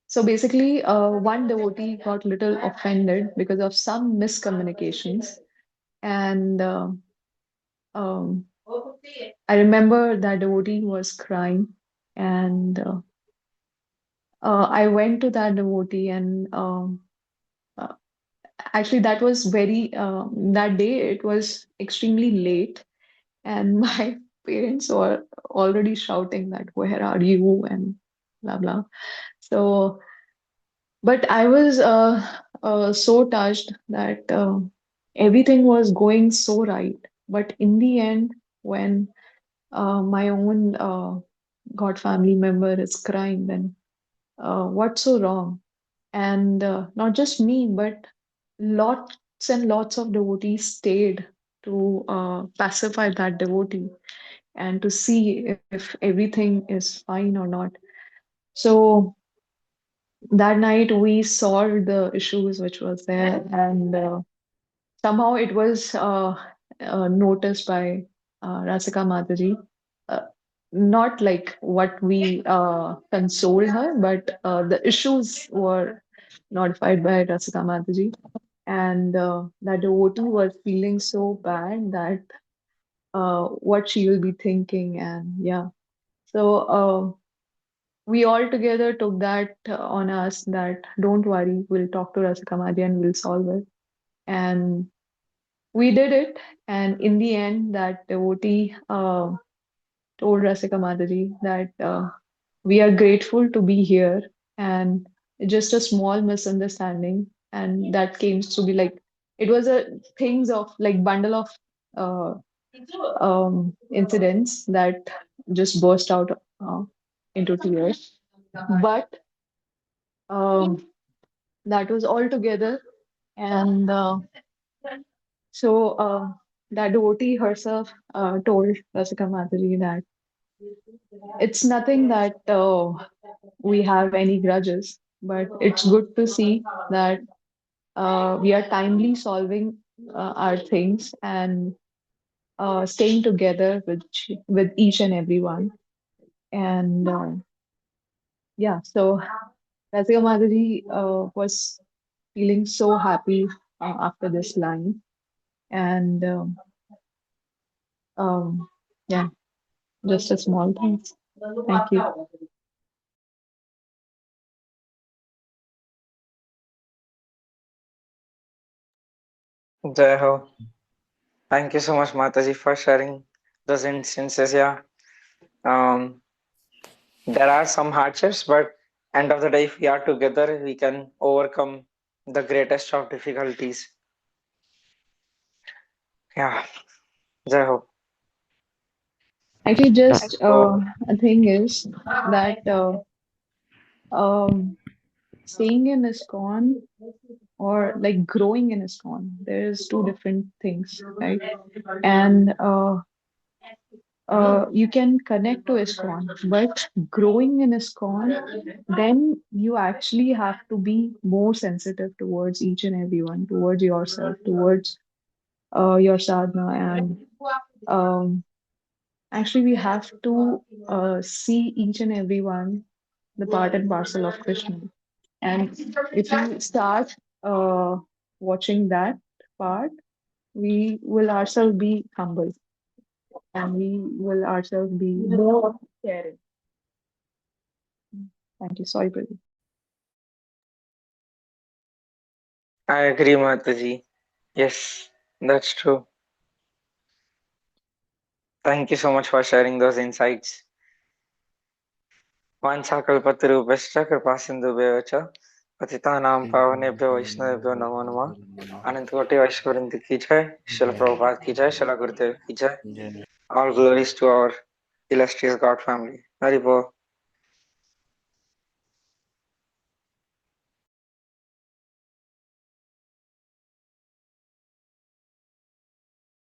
so basically, one devotee got little offended because of some miscommunications. And um, I remember that devotee was crying. And I went to that devotee, and uh, actually, that was that day, it was extremely late. And my parents were already shouting that, "Where are you?" and blah, blah. So, but I was so touched that everything was going so right. But in the end, when my own God family member is crying, then what's so wrong? And not just me, but lots and lots of devotees stayed to pacify that devotee and to see if everything is fine or not. So that night we solved the issues which was there, and somehow it was noticed by Rasika Mataji. Uh, Not like what we consoled her, but the issues were notified by Rasika Mataji. And that devotee was feeling so bad that what she will be thinking. And yeah, so we all together took that on us that don't worry, we'll talk to Rasika Mataji and we'll solve it. And we did it. And in the end, that devotee told Rasika Mataji that we are grateful to be here, and just a small misunderstanding. And that came to be like, it was a things of like bundle of uh, incidents that just burst out into tears. But um, that was all together. And so that devotee herself told Rasika Mataji that it's nothing that we have any grudges, but it's good to see that we are timely solving our things and staying together with each and everyone. And yeah, so Rasika Mataji was feeling so happy after this line. And um, yeah, just a small thanks. Thank you. Jai Ho. Thank you so much, Mataji, for sharing those instances. Yeah. Um, there are some hardships, but end of the day, if we are together, we can overcome the greatest of difficulties. Yeah. Jai Ho. Actually, just So, a thing is that um, staying in ISKCON or like growing in ISKCON, there's two different things, right? And you can connect to ISKCON, but growing in ISKCON, then you actually have to be more sensitive towards each and everyone, towards yourself, towards your sadhana. And um, actually, we have to see each and everyone the part and parcel of Krishna. And if we start uh, watching that part, we will ourselves be humble, and we will ourselves be more caring. Thank you. Sorry, Prabhu. I agree, Mataji. Yes, that's true. Thank you so much for sharing those insights. वाञ्छाकल्पतरुभ्यश्च कृपासिन्धुभ्यः च पतितानां पावनेभ्यो वैष्णवेभ्यो नमो नमः। अनंत कोटि वैष्णववृंद की जय, श्रील प्रभुपाद की जय, श्रील गुरुदेव की जय। All glories to our illustrious God family. Hari Bol.